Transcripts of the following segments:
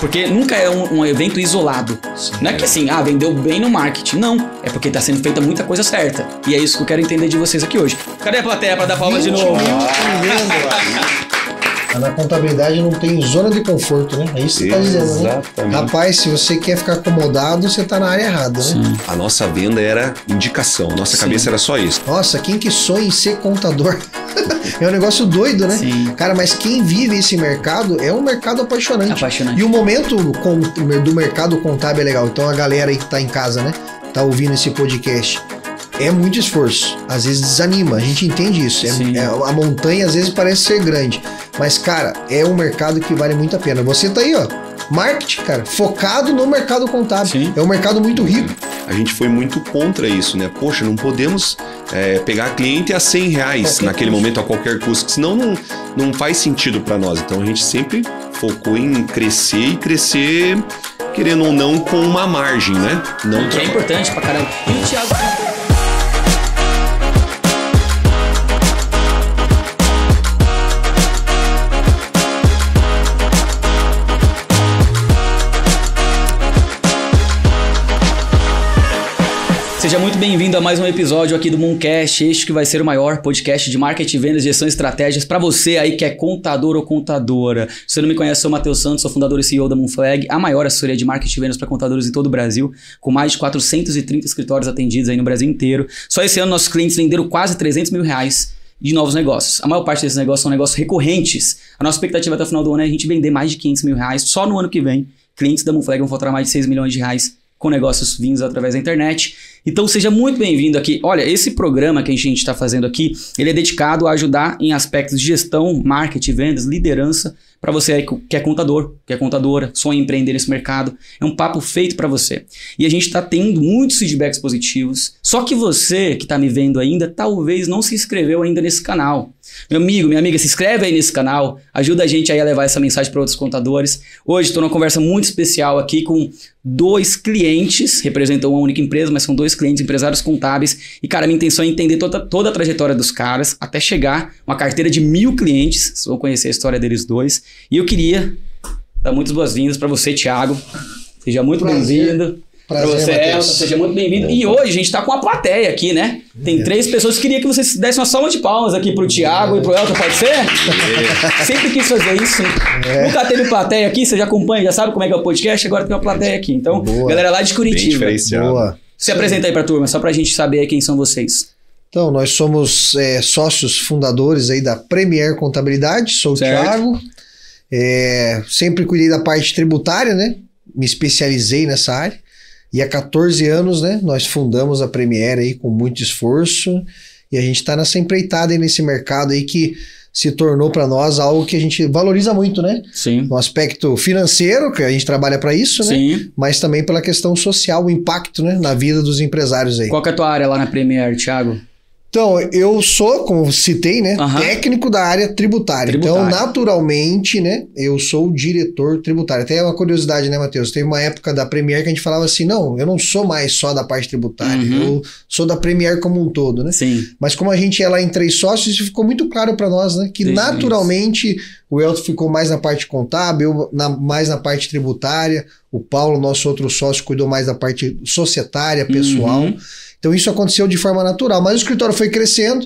Porque nunca é um evento isolado. Sim. Não é que assim, vendeu bem no marketing. Não, é porque tá sendo feita muita coisa certa. E é isso que eu quero entender de vocês aqui hoje. Cadê a plateia pra dar palmas de novo? Na contabilidade não tem zona de conforto, né? É isso que você tá dizendo, né? Rapaz, se você quer ficar acomodado, você tá na área errada, né? Sim. A nossa venda era indicação, nossa cabeça era só isso. Nossa, quem que sonha em ser contador? É um negócio doido, né? Sim. Cara, mas quem vive esse mercado é um mercado apaixonante. Apaixonante. E o momento do mercado contábil é legal. Então a galera aí que tá em casa, né? Tá ouvindo esse podcast. É muito esforço. Às vezes desanima. A gente entende isso. A montanha às vezes parece ser grande. Mas, cara, é um mercado que vale muito a pena. Você tá aí, ó. Marketing, cara, focado no mercado contábil. Sim. É um mercado muito rico. A gente foi muito contra isso, né? Poxa, não podemos pegar cliente a R$100 naquele momento a qualquer custo, senão não faz sentido para nós. Então a gente sempre focou em crescer e crescer, querendo ou não, com uma margem, né? Não Que é importante pra caramba. E o Thiago... Seja muito bem-vindo a mais um episódio aqui do Mooncast, este que vai ser o maior podcast de marketing, vendas, gestão e estratégias para você aí que é contador ou contadora. Se você não me conhece, sou o Matheus Santos, sou fundador e CEO da Moonflag, a maior assessoria de marketing e vendas para contadores em todo o Brasil, com mais de 430 escritórios atendidos aí no Brasil inteiro. Só esse ano nossos clientes venderam quase R$300 mil de novos negócios. A maior parte desses negócios são negócios recorrentes. A nossa expectativa até o final do ano é a gente vender mais de R$500 mil. Só no ano que vem, clientes da Moonflag vão faturar mais de R$6 milhões com negócios vindos através da internet. Então seja muito bem-vindo aqui. Olha, esse programa que a gente está fazendo aqui, ele é dedicado a ajudar em aspectos de gestão, marketing, vendas, liderança, para você aí que é contador, que é contadora, sonha em empreender nesse mercado. É um papo feito para você. E a gente está tendo muitos feedbacks positivos, só que você que está me vendo ainda, talvez não se inscreveu ainda nesse canal. Meu amigo, minha amiga, se inscreve aí nesse canal, ajuda a gente aí a levar essa mensagem para outros contadores. Hoje estou numa conversa muito especial aqui com 2 clientes, representam uma única empresa, mas são 2 clientes, empresários contábeis. E, cara, minha intenção é entender toda a trajetória dos caras, até chegar uma carteira de 1000 clientes. Vocês vão conhecer a história deles 2. E eu queria dar muitas boas-vindas para você, Thiago. Seja muito bem-vindo. Para você, Elton, seja muito bem-vindo. E hoje a gente tá com a plateia aqui, né? Tem 3 pessoas que queria que vocês dessem uma salva de palmas aqui pro Thiago e pro Elton, pode ser? Sempre quis fazer isso. Nunca teve plateia aqui, você já acompanha, já sabe como é que é o podcast, agora tem uma plateia aqui. Então, galera lá de Curitiba. Boa. Se apresenta aí pra turma, só pra gente saber quem são vocês. Então, nós somos sócios fundadores aí da Premier Contabilidade, sou o Thiago. Sempre cuidei da parte tributária, né? Me especializei nessa área. E há 14 anos, né, nós fundamos a Premier aí com muito esforço e a gente está nessa empreitada aí nesse mercado aí que se tornou para nós algo que a gente valoriza muito, né? Sim. No aspecto financeiro, que a gente trabalha para isso, né? Sim. Mas também pela questão social, o impacto, né, na vida dos empresários aí. Qual que é a tua área lá na Premier, Thiago? Então, eu sou, como citei, né, técnico da área tributária. Então, naturalmente, né, eu sou o diretor tributário. Até uma curiosidade, né, Matheus? Teve uma época da Premier que a gente falava assim, não, eu não sou mais só da parte tributária, eu sou da Premier como um todo, né? Sim. Mas como a gente é lá em 3 sócios, isso ficou muito claro para nós, né, que naturalmente o Elton ficou mais na parte contábil, mais na parte tributária, o Paulo, nosso outro sócio, cuidou mais da parte societária, pessoal. Então isso aconteceu de forma natural, mas o escritório foi crescendo,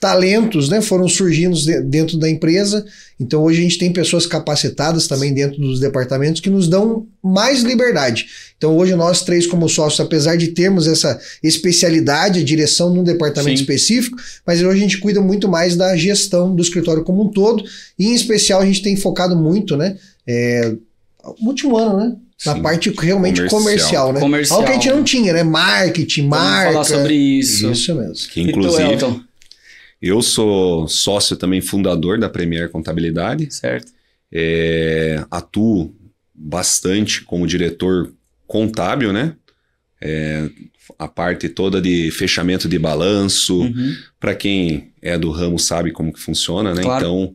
talentos, né, foram surgindo dentro da empresa, então hoje a gente tem pessoas capacitadas também dentro dos departamentos que nos dão mais liberdade. Então hoje nós 3 como sócios, apesar de termos essa especialidade, a direção num departamento específico, mas hoje a gente cuida muito mais da gestão do escritório como um todo, e em especial a gente tem focado muito, né, no último ano, né? Na parte realmente comercial, né? Algo que a gente não tinha, né? Marketing, marca. Vamos falar sobre isso. Isso mesmo. Que, inclusive, eu sou sócio também fundador da Premier Contabilidade. Certo. Atuo bastante como diretor contábil, né? A parte toda de fechamento de balanço. Para quem é do ramo sabe como que funciona, né? Claro. Então,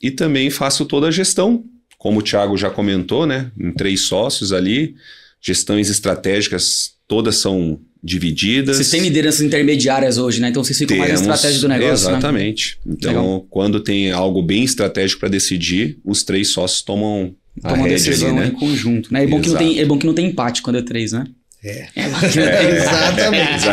e também faço toda a gestão. Como o Thiago já comentou, né? Em 3 sócios ali, gestões estratégicas todas são divididas. Vocês têm lideranças intermediárias hoje, né? Então vocês ficam mais na estratégia do negócio, exatamente. Né? Então, quando tem algo bem estratégico para decidir, os 3 sócios tomam Toma decisão ali, né? em conjunto, né? É bom que não tem empate quando é 3, né? Exatamente.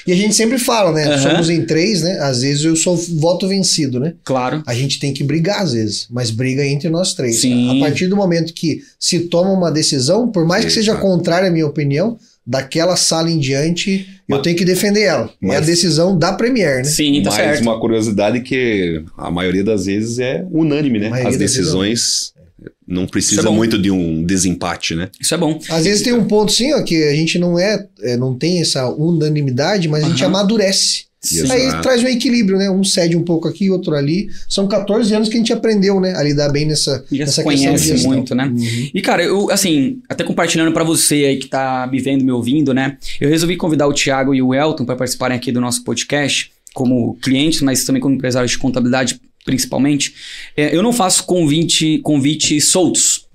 E a gente sempre fala, né? Somos em 3, né? Às vezes eu sou voto vencido, né? Claro. A gente tem que brigar às vezes, mas briga entre nós 3. Sim. A partir do momento que se toma uma decisão, por mais que seja contrária à minha opinião, daquela sala em diante, eu tenho que defender ela. É a decisão da Premier, né? Sim, tá certo. Mais uma curiosidade que a maioria das vezes é unânime, né? As decisões não precisa muito de um desempate, né? Isso é bom. Às vezes tem um ponto sim, ó, que a gente não tem essa unanimidade, mas a gente amadurece. Sim. Aí traz um equilíbrio, né? Um cede um pouco aqui, outro ali. São 14 anos que a gente aprendeu, né? A lidar bem nessa questão de gestão. Muito, né? E, cara, eu, assim, até compartilhando pra você aí que tá me vendo, me ouvindo, né? Eu resolvi convidar o Thiago e o Elton para participarem aqui do nosso podcast, como clientes, mas também como empresários de contabilidade, principalmente. Eu não faço convite soltos,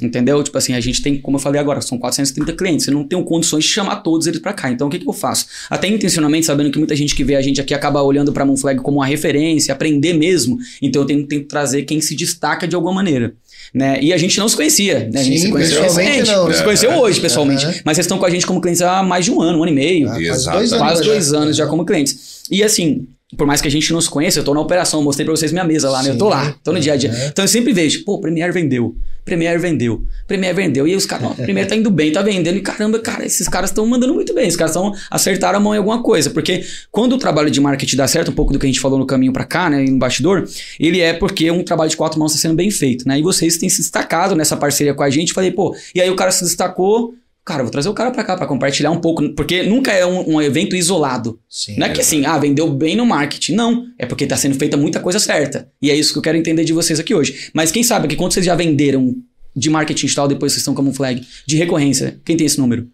entendeu? Tipo assim, a gente tem, como eu falei agora, são 430 clientes, eu não tenho condições de chamar todos eles pra cá. Então, o que eu faço? Até intencionalmente, sabendo que muita gente que vê a gente aqui acaba olhando pra Moonflag como uma referência, aprender mesmo. Então, eu tento trazer quem se destaca de alguma maneira. Né? E a gente não se conhecia, né? A gente se conheceu recente, não se conheceu hoje, pessoalmente. Mas vocês estão com a gente como clientes há mais de um ano e meio. Quase 2 anos já como clientes. E assim, por mais que a gente não se conheça, eu tô na operação, mostrei pra vocês minha mesa lá, né? Eu tô lá, tô no dia a dia. Então eu sempre vejo, pô, Premier vendeu. E aí os caras, Premier tá indo bem, tá vendendo. E caramba, cara, esses caras estão mandando muito bem. Esses caras acertaram a mão em alguma coisa. Porque quando o trabalho de marketing dá certo, um pouco do que a gente falou no caminho pra cá, né, no bastidor, ele é porque um trabalho de 4 mãos tá sendo bem feito, né? E vocês têm se destacado nessa parceria com a gente. Falei, pô, e aí o cara se destacou. Cara, vou trazer o cara pra cá pra compartilhar um pouco, porque nunca é um evento isolado. Sim, não é que assim, vendeu bem no marketing. Não, é porque tá sendo feita muita coisa certa. E é isso que eu quero entender de vocês aqui hoje. Mas quem sabe que quando vocês já venderam de marketing digital, depois vocês estão como Flag, de recorrência, quem tem esse número?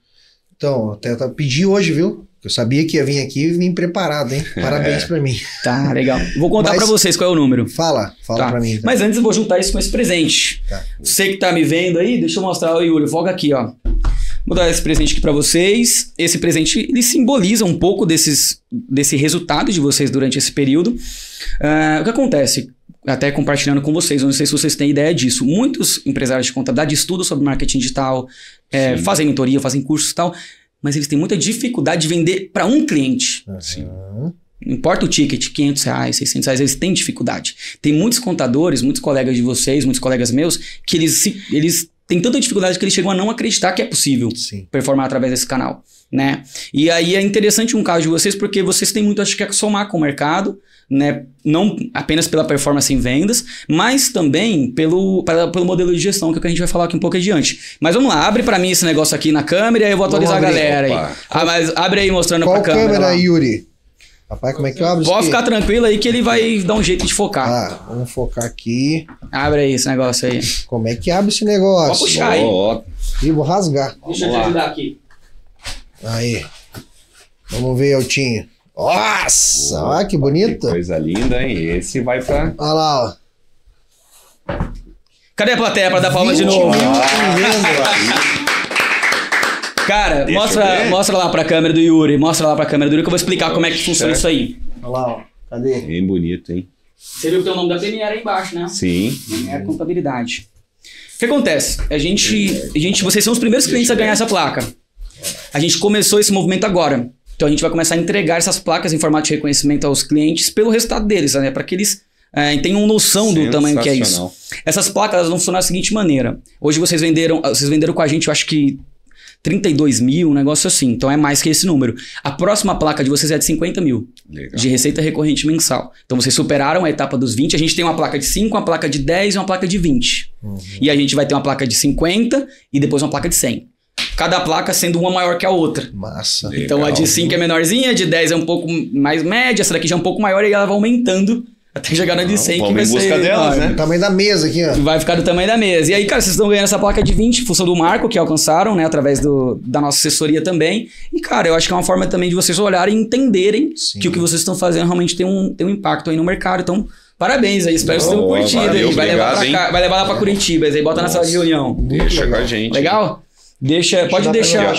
Então, até pedi hoje, viu? Eu sabia que ia vir aqui e vim preparado, hein? Parabéns pra mim. Tá, legal. Vou contar pra vocês qual é o número. Fala pra mim. Tá. Mas antes eu vou juntar isso com esse presente. Tá. Você que tá me vendo aí, deixa eu mostrar, Yuri, folga aqui, ó. Vou dar esse presente aqui para vocês. Esse presente, ele simboliza um pouco desse resultado de vocês durante esse período. O que acontece? Até compartilhando com vocês, não sei se vocês têm ideia disso. Muitos empresários de contabilidade estudam sobre marketing digital, fazem mentoria, fazem cursos e tal, mas eles têm muita dificuldade de vender para um cliente. Sim. Não importa o ticket, R$500, R$600, eles têm dificuldade. Tem muitos contadores, muitos colegas de vocês, muitos colegas meus, que eles têm tanta dificuldade que eles chegam a não acreditar que é possível performar através desse canal, né? E aí é interessante um caso de vocês porque vocês têm muito, acho que, a somar com o mercado, né? Não apenas pela performance em vendas, mas também pelo modelo de gestão, que é o que a gente vai falar aqui um pouco adiante. Mas vamos lá, abre pra mim esse negócio aqui na câmera e eu vou atualizar a galera aí. Mas abre aí mostrando pra câmera. Qual câmera, Yuri? Rapaz, como é que eu abro isso? Pode ficar tranquilo aí que ele vai dar um jeito de focar. Vamos focar aqui. Abre aí esse negócio aí. Como é que abre esse negócio? Pode puxar aí. Ih, vou rasgar. Deixa eu te ajudar aqui. Aí. Vamos ver, Eltinho. Nossa, olha que bonito. Que coisa linda, hein? Esse vai pra... Olha lá, ó. Cadê a plateia pra dar palmas de novo? Cara, mostra lá pra câmera do Yuri. Mostra lá pra câmera do Yuri que eu vou explicar como é que funciona isso aí. Olha lá, ó. Cadê? Bem bonito, hein? Você viu que tem o nome da Premier aí embaixo, né? Sim. É contabilidade. O que acontece? Vocês são os primeiros clientes a ganhar essa placa. A gente começou esse movimento agora. Então a gente vai começar a entregar essas placas em formato de reconhecimento aos clientes pelo resultado deles, né? Para que eles tenham noção do tamanho que é isso. Essas placas elas vão funcionar da seguinte maneira. Hoje vocês venderam com a gente, eu acho que 32 mil, um negócio assim. Então é mais que esse número. A próxima placa de vocês é de 50 mil. Legal. De receita recorrente mensal. Então vocês superaram a etapa dos 20. A gente tem uma placa de 5, uma placa de 10 e uma placa de 20. E a gente vai ter uma placa de 50 e depois uma placa de 100. Cada placa sendo uma maior que a outra. Massa. Então legal. A de 5 é menorzinha, a de 10 é um pouco mais média, essa daqui já é um pouco maior e ela vai aumentando até chegar na de 100 que vai ser... delas, né? O tamanho da mesa aqui, ó. Vai ficar do tamanho da mesa. E aí, cara, vocês estão ganhando essa placa de 20 em função do marco que alcançaram, né? Através da nossa assessoria também. E, cara, eu acho que é uma forma também de vocês olharem e entenderem que o que vocês estão fazendo realmente tem um impacto aí no mercado. Então, parabéns aí. Espero que vocês tenham curtido. Valeu, vai levar lá pra Curitiba. Aí bota na sala de reunião. Deixa com a gente. Legal?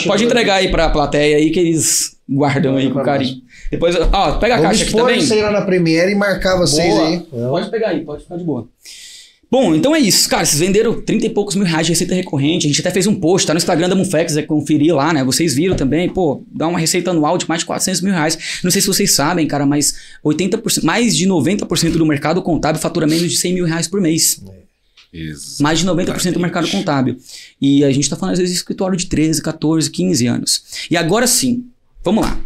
Pode entregar aí pra plateia aí que eles guardam aí com carinho. Depois, pega a caixa aqui também. Vamos lá na Premiere e marcar vocês aí. Pode pegar aí, pode ficar de boa. Bom, então é isso. Cara, vocês venderam 30 e poucos mil reais de receita recorrente. A gente até fez um post, tá no Instagram da Moonflex, conferir lá, né? Vocês viram também, pô, dá uma receita anual de mais de 400 mil reais. Não sei se vocês sabem, cara, mas 80%, mais de 90% do mercado contábil fatura menos de 100 mil reais por mês. Exatamente. Mais de 90% do mercado contábil. E a gente tá falando, às vezes, de escritório de 13, 14, 15 anos. E agora sim, vamos lá.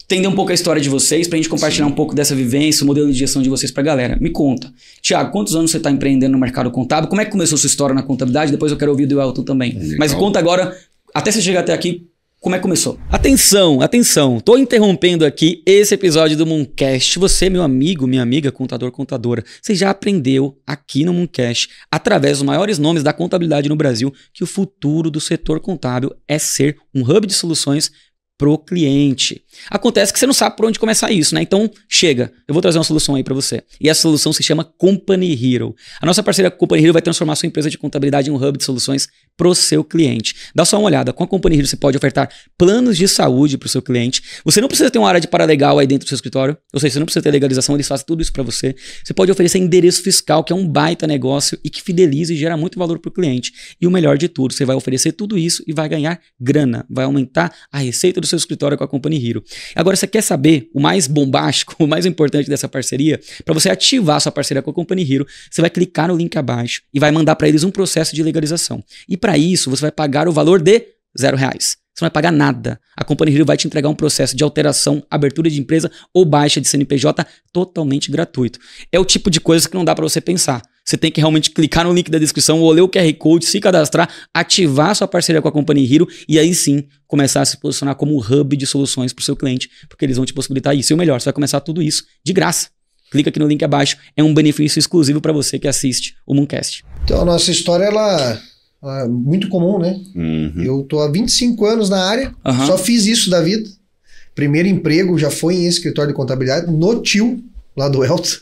Entender um pouco a história de vocês, pra gente compartilhar um pouco dessa vivência, o modelo de gestão de vocês pra galera. Me conta. Thiago, quantos anos você tá empreendendo no mercado contábil? Como é que começou a sua história na contabilidade? Depois eu quero ouvir do Elton também. Legal. Mas conta agora, até você chegar até aqui, como é que começou? Atenção, atenção. Tô interrompendo aqui esse episódio do Mooncast. Você, meu amigo, minha amiga, contador, contadora, você já aprendeu aqui no Mooncast, através dos maiores nomes da contabilidade no Brasil, que o futuro do setor contábil é ser um hub de soluções pro cliente. Acontece que você não sabe por onde começar isso, né? Então, chega. Eu vou trazer uma solução aí para você. E essa solução se chama Company Hero. A nossa parceira Company Hero vai transformar sua empresa de contabilidade em um hub de soluções pro seu cliente. Dá só uma olhada. Com a Company Hero você pode ofertar planos de saúde pro seu cliente. Você não precisa ter uma área de paralegal aí dentro do seu escritório. Ou seja, você não precisa ter legalização, eles fazem tudo isso para você. Você pode oferecer endereço fiscal, que é um baita negócio e que fideliza e gera muito valor pro cliente. E o melhor de tudo, você vai oferecer tudo isso e vai ganhar grana. Vai aumentar a receita do seu escritório com a Company Hero. Agora, você quer saber o mais bombástico, o mais importante dessa parceria? Para você ativar sua parceria com a Company Hero, você vai clicar no link abaixo e vai mandar para eles um processo de legalização. E para isso, você vai pagar o valor de R$0. Você não vai pagar nada. A Company Hero vai te entregar um processo de alteração, abertura de empresa ou baixa de CNPJ totalmente gratuito. É o tipo de coisa que não dá para você pensar. Você tem que realmente clicar no link da descrição ou ler o QR Code, se cadastrar, ativar sua parceria com a Company Hero e aí sim começar a se posicionar como um hub de soluções para o seu cliente, porque eles vão te possibilitar isso. E o melhor, você vai começar tudo isso de graça. Clica aqui no link abaixo, é um benefício exclusivo para você que assiste o Mooncast. Então a nossa história, ela é muito comum, né? Eu tô há 25 anos na área, só fiz isso da vida. Primeiro emprego já foi em escritório de contabilidade, no Tio, lá do Elton.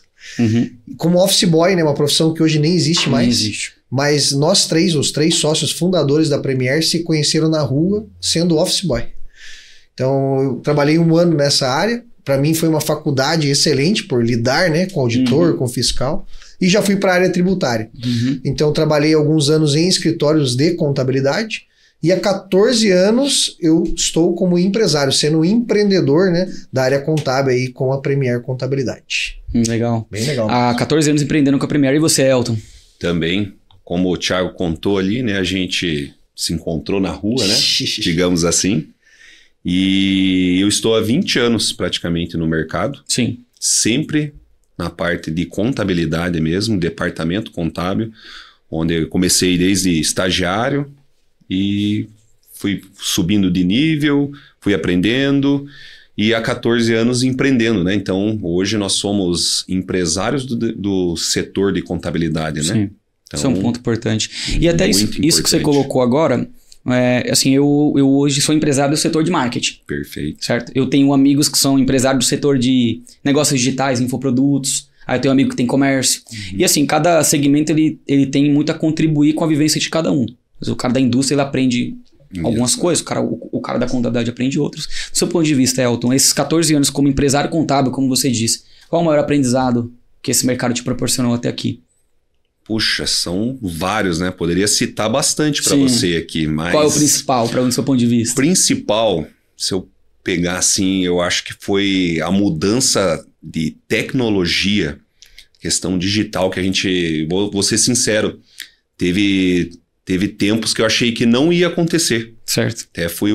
Como office boy, né? Uma profissão que hoje nem existe mais. Existe. Mas nós três, os 3 sócios fundadores da Premier, se conheceram na rua sendo office boy. Então eu trabalhei 1 ano nessa área. Para mim foi uma faculdade excelente por lidar, né, com auditor, com fiscal. E já fui para a área tributária. Então trabalhei alguns anos em escritórios de contabilidade. E há 14 anos eu estou como empresário, sendo um empreendedor, né, da área contábil aí com a Premier Contabilidade. Legal. Bem legal. Há 14 anos empreendendo com a Premier. E você, Elton? Também, como o Thiago contou ali, né, a gente se encontrou na rua, né, digamos assim. E eu estou há 20 anos praticamente no mercado. Sim. Sempre na parte de contabilidade mesmo, departamento contábil, onde eu comecei desde estagiário e fui subindo de nível, fui aprendendo e há 14 anos empreendendo, né? Então, hoje nós somos empresários do setor de contabilidade, né? Sim, então, isso é um ponto importante. E até isso que você colocou agora, assim, eu hoje sou empresário do setor de marketing. Perfeito. Certo? Eu tenho amigos que são empresários do setor de negócios digitais, infoprodutos. Aí eu tenho um amigo que tem comércio. E assim, cada segmento ele tem muito a contribuir com a vivência de cada um. O cara da indústria, ele aprende algumas coisas, o cara da contabilidade aprende outras. Do seu ponto de vista, Elton, esses 14 anos como empresário contábil, como você disse, qual é o maior aprendizado que esse mercado te proporcionou até aqui? Puxa, são vários, né? Poderia citar bastante para você aqui, mas... Qual é o principal, do seu ponto de vista? O principal, se eu pegar assim, eu acho que foi a mudança de tecnologia, questão digital, que a gente... Vou ser sincero, teve tempos que eu achei que não ia acontecer. Certo. Até fui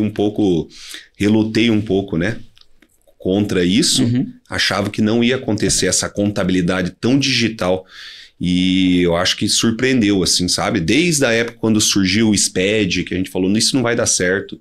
relutei um pouco, né? Contra isso. Achava que não ia acontecer essa contabilidade tão digital. E eu acho que surpreendeu, assim, sabe? Desde a época quando surgiu o SPED, que a gente falou, isso não vai dar certo.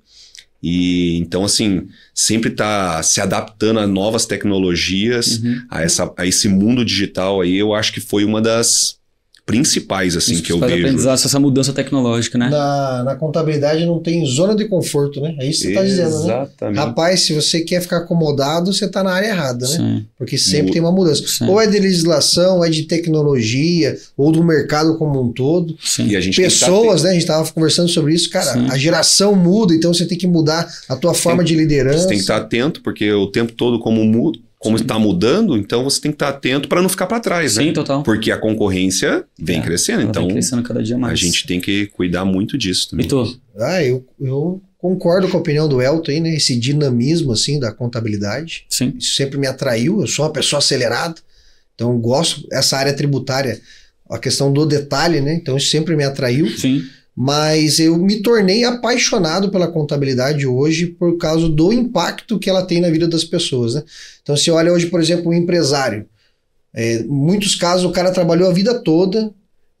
E então, assim, sempre tá se adaptando a novas tecnologias, a esse mundo digital aí, eu acho que foi uma das principais, assim, que eu vejo. Essa mudança tecnológica, né? Na contabilidade não tem zona de conforto, né? É isso que você está dizendo, né? Exatamente. Rapaz, se você quer ficar acomodado, você está na área errada, né? Sim. Porque sempre tem uma mudança. Sim. Ou é de legislação, ou é de tecnologia, ou do mercado como um todo. Sim. E a gente pessoas, né? A gente estava conversando sobre isso, cara. Sim. A geração muda, então você tem que mudar a tua forma de liderança. Você tem que estar atento, porque o tempo todo, como como está mudando, então você tem que estar atento para não ficar para trás, né? Sim, total. Porque a concorrência vem crescendo, então vem crescendo cada dia mais. a gente tem que cuidar muito disso também. E tu? Eu concordo com a opinião do Elton aí, né? Esse dinamismo, assim, da contabilidade. Sim. Isso sempre me atraiu. Eu sou uma pessoa acelerada, então eu gosto. Essa área tributária, a questão do detalhe, né? Então isso sempre me atraiu. Sim. Mas eu me tornei apaixonado pela contabilidade hoje por causa do impacto que ela tem na vida das pessoas, né? Então, se olha hoje, por exemplo, um empresário. Em muitos casos, o cara trabalhou a vida toda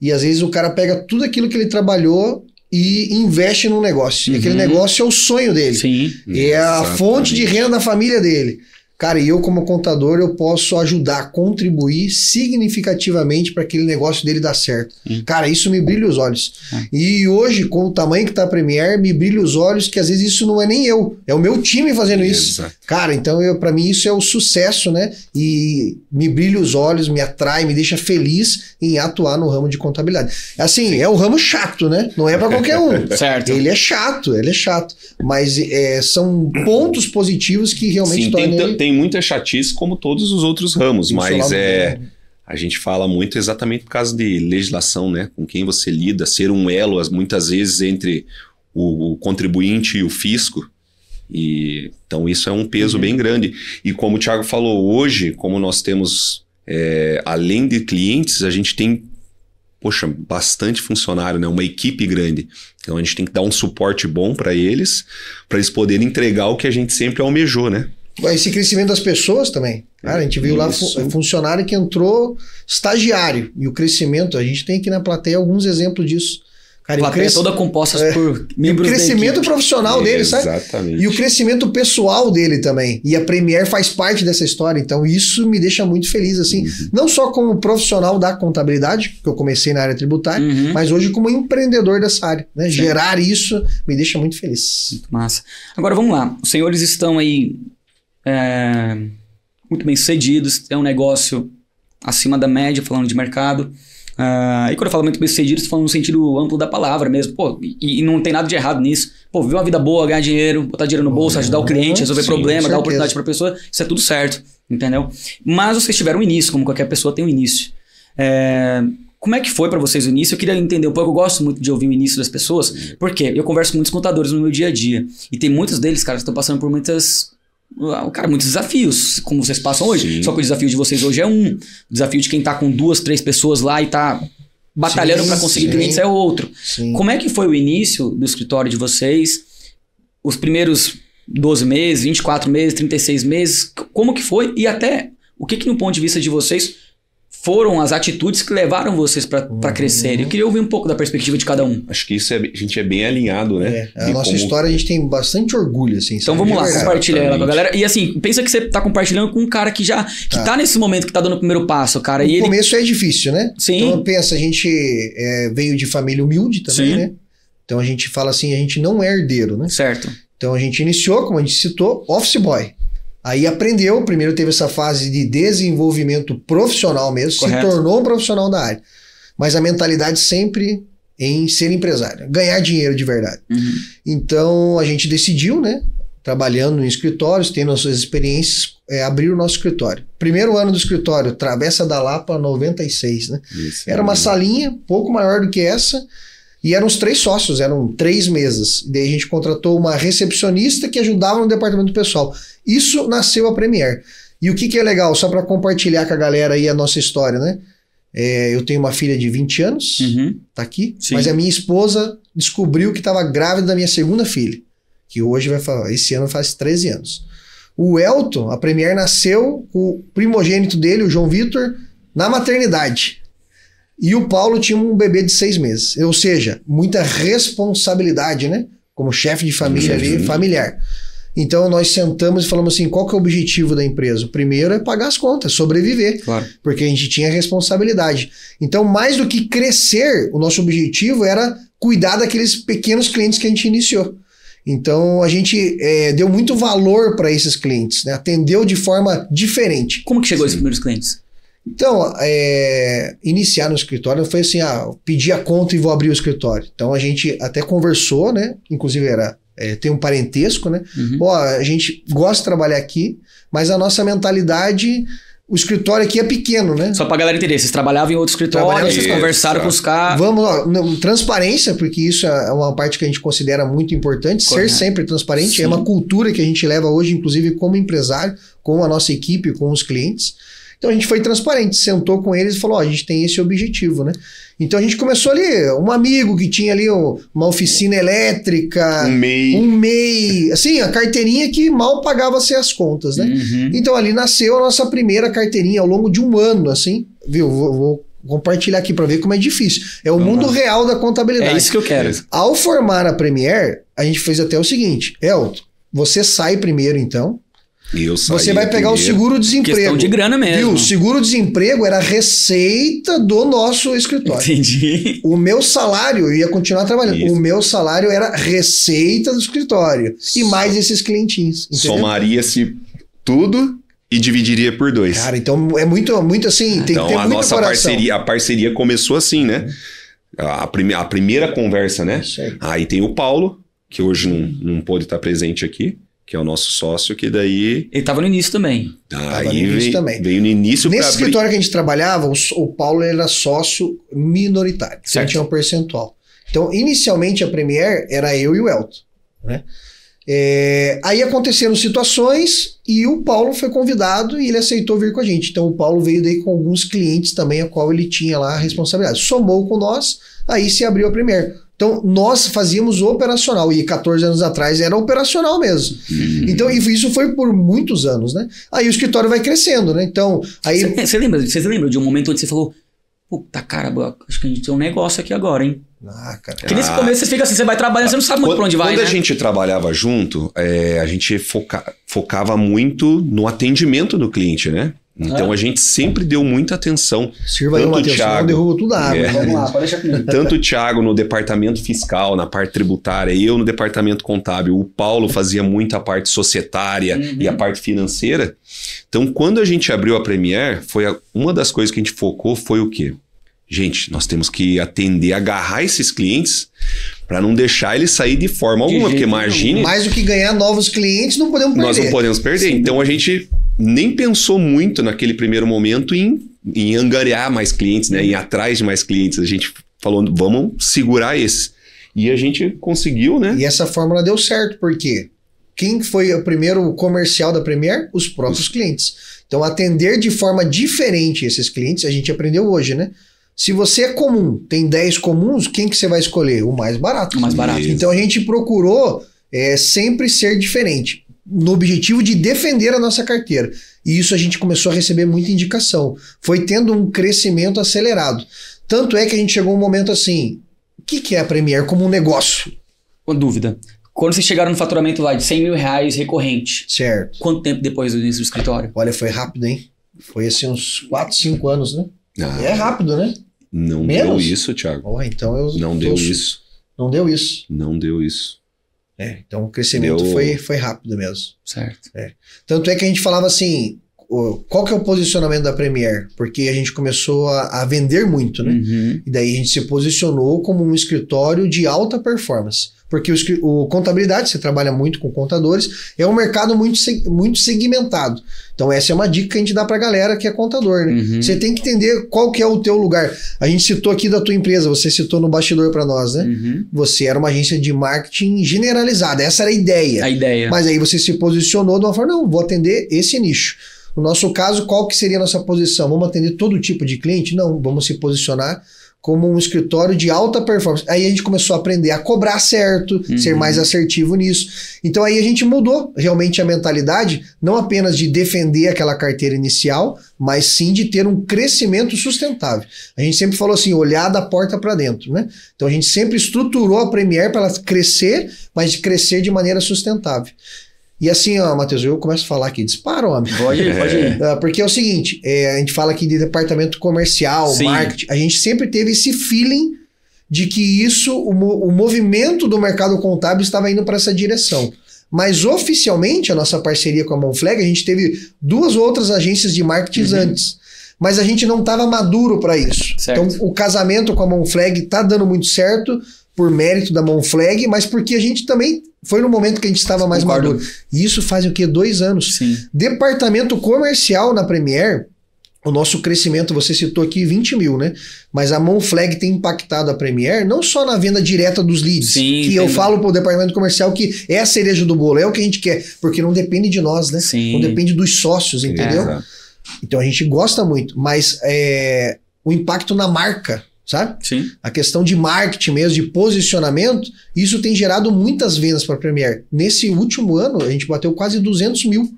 e às vezes o cara pega tudo aquilo que ele trabalhou e investe num negócio. E aquele negócio é o sonho dele. Sim. É a fonte de renda da família dele. Cara, e eu como contador, eu posso ajudar, contribuir significativamente para aquele negócio dele dar certo. Cara, isso me brilha os olhos. E hoje, com o tamanho que tá a Premier, me brilha os olhos que às vezes isso não é nem eu, é o meu time fazendo isso. Cara, então para mim isso é o sucesso, né? E me brilha os olhos, me atrai, me deixa feliz em atuar no ramo de contabilidade. Assim, é um ramo chato, né? Não é para qualquer um. Certo. Ele é chato. Mas são pontos positivos que realmente tornam tem muita chatice como todos os outros ramos, mas a gente fala muito exatamente por causa de legislação, né? Com quem você lida, ser um elo muitas vezes entre o contribuinte e o fisco. E então isso é um peso bem grande. E como o Thiago falou, hoje, como nós temos, além de clientes, a gente tem bastante funcionário, né? Uma equipe grande. Então a gente tem que dar um suporte bom para eles poderem entregar o que a gente sempre almejou, né? Esse crescimento das pessoas também. Cara, a gente viu lá funcionário que entrou estagiário. E o crescimento, a gente tem aqui na plateia alguns exemplos disso. Cara, a plateia toda composta por membros da equipe. O crescimento profissional dele, sabe? Exatamente. E o crescimento pessoal dele também. E a Premier faz parte dessa história. Então isso me deixa muito feliz, assim. Não só como profissional da contabilidade, que eu comecei na área tributária, mas hoje como empreendedor dessa área. Né? Gerar isso me deixa muito feliz. Muito massa. Agora vamos lá. Os senhores estão aí muito bem sucedidos, é um negócio acima da média, falando de mercado. E quando eu falo muito bem sucedido, estou falando no sentido amplo da palavra mesmo. Pô, e não tem nada de errado nisso. Pô, viver uma vida boa, ganhar dinheiro, botar dinheiro no bolso, ajudar o cliente, resolver problema, dar oportunidade para a pessoa, isso é tudo certo, entendeu? Mas vocês tiveram um início, como qualquer pessoa tem um início. Como é que foi para vocês o início? Eu queria entender um pouco, eu gosto muito de ouvir o início das pessoas, porque eu converso com muitos contadores no meu dia a dia, e tem muitos deles, cara, que estão passando por muitos desafios, como vocês passam hoje. Só que o desafio de vocês hoje é um. O desafio de quem tá com 2, 3 pessoas lá e tá batalhando para conseguir clientes é outro. Como é que foi o início do escritório de vocês? Os primeiros 12 meses, 24 meses, 36 meses? Como que foi? E até o que no ponto de vista de vocês foram as atitudes que levaram vocês para crescer? Eu queria ouvir um pouco da perspectiva de cada um. Acho que isso a gente é bem alinhado, né? A nossa história a gente tem bastante orgulho, assim. Então vamos lá, compartilha ela com a galera. E assim, pensa que você tá compartilhando com um cara que tá nesse momento, que tá dando o primeiro passo, cara. No começo é difícil, né? Sim. Então pensa, a gente veio de família humilde também, né? Então a gente fala assim, a gente não é herdeiro, né? Certo. Então a gente iniciou, como a gente citou, office boy. Aí aprendeu, primeiro teve essa fase de desenvolvimento profissional mesmo, Correto. Se tornou um profissional da área. Mas a mentalidade sempre em ser empresário, ganhar dinheiro de verdade. Então a gente decidiu, né, trabalhando em escritórios, tendo as suas experiências, abrir o nosso escritório. Primeiro ano do escritório, Travessa da Lapa 96, né? Era uma salinha, pouco maior do que essa, e eram os 3 sócios, eram 3 mesas. Daí a gente contratou uma recepcionista que ajudava no departamento pessoal. Isso nasceu a Premier. E o que é legal, só para compartilhar com a galera aí a nossa história, né? Eu tenho uma filha de 20 anos, tá aqui, mas a minha esposa descobriu que estava grávida da minha segunda filha, que hoje esse ano faz 13 anos. O Elton, a Premier nasceu com o primogênito dele, o João Vitor, na maternidade. E o Paulo tinha um bebê de 6 meses. Ou seja, muita responsabilidade, né? Como chefe de família ali, familiar. Então nós sentamos e falamos assim, qual que é o objetivo da empresa? O primeiro é pagar as contas, sobreviver. Claro. Porque a gente tinha responsabilidade. Então mais do que crescer, o nosso objetivo era cuidar daqueles pequenos clientes que a gente iniciou. Então a gente deu muito valor para esses clientes, né? Atendeu de forma diferente. Como que chegou esses primeiros clientes? Então, iniciar no escritório foi assim, pedir a conta e vou abrir o escritório. Então a gente até conversou, né? Inclusive era tem um parentesco, né? A gente gosta de trabalhar aqui, mas a nossa mentalidade... O escritório aqui é pequeno, né? Só pra galera entender, vocês trabalhavam em outro escritório, vocês conversaram com os caras... Vamos, transparência, porque isso é uma parte que a gente considera muito importante, ser sempre transparente, é uma cultura que a gente leva hoje, inclusive como empresário, com a nossa equipe, com os clientes. Então a gente foi transparente, sentou com eles e falou, a gente tem esse objetivo, né? Então a gente começou ali, um amigo que tinha ali uma oficina elétrica, um MEI, assim, a carteirinha que mal pagava-se as contas, né? Então ali nasceu a nossa primeira carteirinha ao longo de um ano, assim, viu? Vou compartilhar aqui para ver como é difícil. É o mundo real da contabilidade. É isso que eu quero. Ao formar a Premier, a gente fez até o seguinte, Elton, você sai primeiro então, você vai pegar o seguro-desemprego. Questão de grana mesmo. Viu? O seguro-desemprego era a receita do nosso escritório. Entendi. O meu salário, eu ia continuar trabalhando. Isso. O meu salário era receita do escritório. E mais esses clientinhos. Entendeu? Somaria-se tudo e dividiria por 2. Cara, então é muito assim. Tem Então que ter a muita nossa coração. parceria começou assim, né? A primeira conversa, né? Aí tem o Paulo, que hoje não pôde estar presente aqui, que é o nosso sócio, que daí... Ele tava no início também. Veio no início. Nesse escritório que a gente trabalhava, o Paulo era sócio minoritário. Então tinha um percentual. Então, inicialmente, a Premier era eu e o Elton, né? Aí aconteceram situações e o Paulo foi convidado e ele aceitou vir com a gente. Então, o Paulo veio daí com alguns clientes também, a qual ele tinha lá a responsabilidade. Somou com nós, aí se abriu a Premier. Então, nós fazíamos o operacional, e 14 anos atrás era operacional mesmo. Então, isso foi por muitos anos, né? Aí o escritório vai crescendo, né? Então, aí... Vocês lembram de um momento onde você falou, puta caramba, acho que a gente tem um negócio aqui agora, hein? Cara. Porque nesse começo você fica assim, você vai trabalhando, você não sabe muito pra onde vai, Quando né? a gente trabalhava junto, a gente focava muito no atendimento do cliente, né? Então a gente sempre deu muita atenção. Sirva aí, Matheus, senão derruba tudo a água. Vamos lá, pode deixar comigo. Tanto o Thiago no departamento fiscal, na parte tributária, eu no departamento contábil, o Paulo fazia muito a parte societária e a parte financeira. Então, quando a gente abriu a Premier, uma das coisas que a gente focou foi o quê? Gente, nós temos que agarrar esses clientes para não deixar eles sair de forma alguma, porque imagine... Mais do que ganhar novos clientes, não podemos perder. Nós não podemos perder. Sim. Então, a gente nem pensou muito naquele primeiro momento em angariar mais clientes, né? Em ir atrás de mais clientes. A gente falou, vamos segurar esses. E a gente conseguiu, né? E essa fórmula deu certo, porque quem foi o primeiro comercial da Premier? Os próprios clientes. Então, atender de forma diferente esses clientes, a gente aprendeu hoje, né? Se você é comum, tem 10 comuns, quem que você vai escolher? O mais barato. O mais barato. Então, a gente procurou sempre ser diferente, no objetivo de defender a nossa carteira. E isso a gente começou a receber muita indicação. Foi tendo um crescimento acelerado. Tanto é que a gente chegou a um momento assim, o que é a Premier como um negócio? Com dúvida. Quando vocês chegaram no faturamento lá de 100 mil reais recorrente, certo. Quanto tempo depois do início do escritório? Olha, foi rápido, hein? Foi assim uns 4, 5 anos, né? É rápido, né? Não deu isso, Thiago. Então não deu isso. Não deu isso. Não deu isso. Então o crescimento foi rápido mesmo. Certo. Tanto é que a gente falava assim, qual que é o posicionamento da Premier? Porque a gente começou a vender muito, né? E daí a gente se posicionou como um escritório de alta performance. Porque o contabilidade, você trabalha muito com contadores, é um mercado muito segmentado. Então essa é uma dica que a gente dá pra galera que é contador, né? Você tem que entender qual que é o teu lugar. A gente citou aqui da tua empresa, você citou no bastidor pra nós, né? Você era uma agência de marketing generalizada, essa era a ideia. A ideia. Mas aí você se posicionou de uma forma, não, vou atender esse nicho. No nosso caso, qual que seria a nossa posição? Vamos atender todo tipo de cliente? Não, vamos se posicionar como um escritório de alta performance. Aí a gente começou a aprender a cobrar certo, ser mais assertivo nisso. Então aí a gente mudou realmente a mentalidade, não apenas de defender aquela carteira inicial, mas sim de ter um crescimento sustentável. A gente sempre falou assim, olhar da porta para dentro, né? Então a gente sempre estruturou a Premier para ela crescer, mas de crescer de maneira sustentável. E assim, Matheus, eu começo a falar aqui, dispara, homem. Pode ir. Porque é o seguinte, a gente fala aqui de departamento comercial, sim, marketing, a gente sempre teve esse feeling de que o movimento do mercado contábil estava indo para essa direção. Mas oficialmente, a nossa parceria com a Monflag, a gente teve 2 outras agências de marketing antes. Mas a gente não estava maduro para isso. Certo. Então, o casamento com a Monflag está dando muito certo, por mérito da Monflag, mas porque a gente também foi no momento que a gente estava mais maduro. E isso faz o quê? 2 anos. Sim. Departamento comercial na Premier, o nosso crescimento, você citou aqui 20 mil, né? Mas a Monflag tem impactado a Premier não só na venda direta dos leads, que eu falo pro departamento comercial que é a cereja do bolo, é o que a gente quer, porque não depende de nós, né? Sim. Não depende dos sócios, entendeu? Então a gente gosta muito, mas o impacto na marca, sabe? Sim. A questão de marketing mesmo, de posicionamento, isso tem gerado muitas vendas para a Premier. Nesse último ano, a gente bateu quase 200 mil.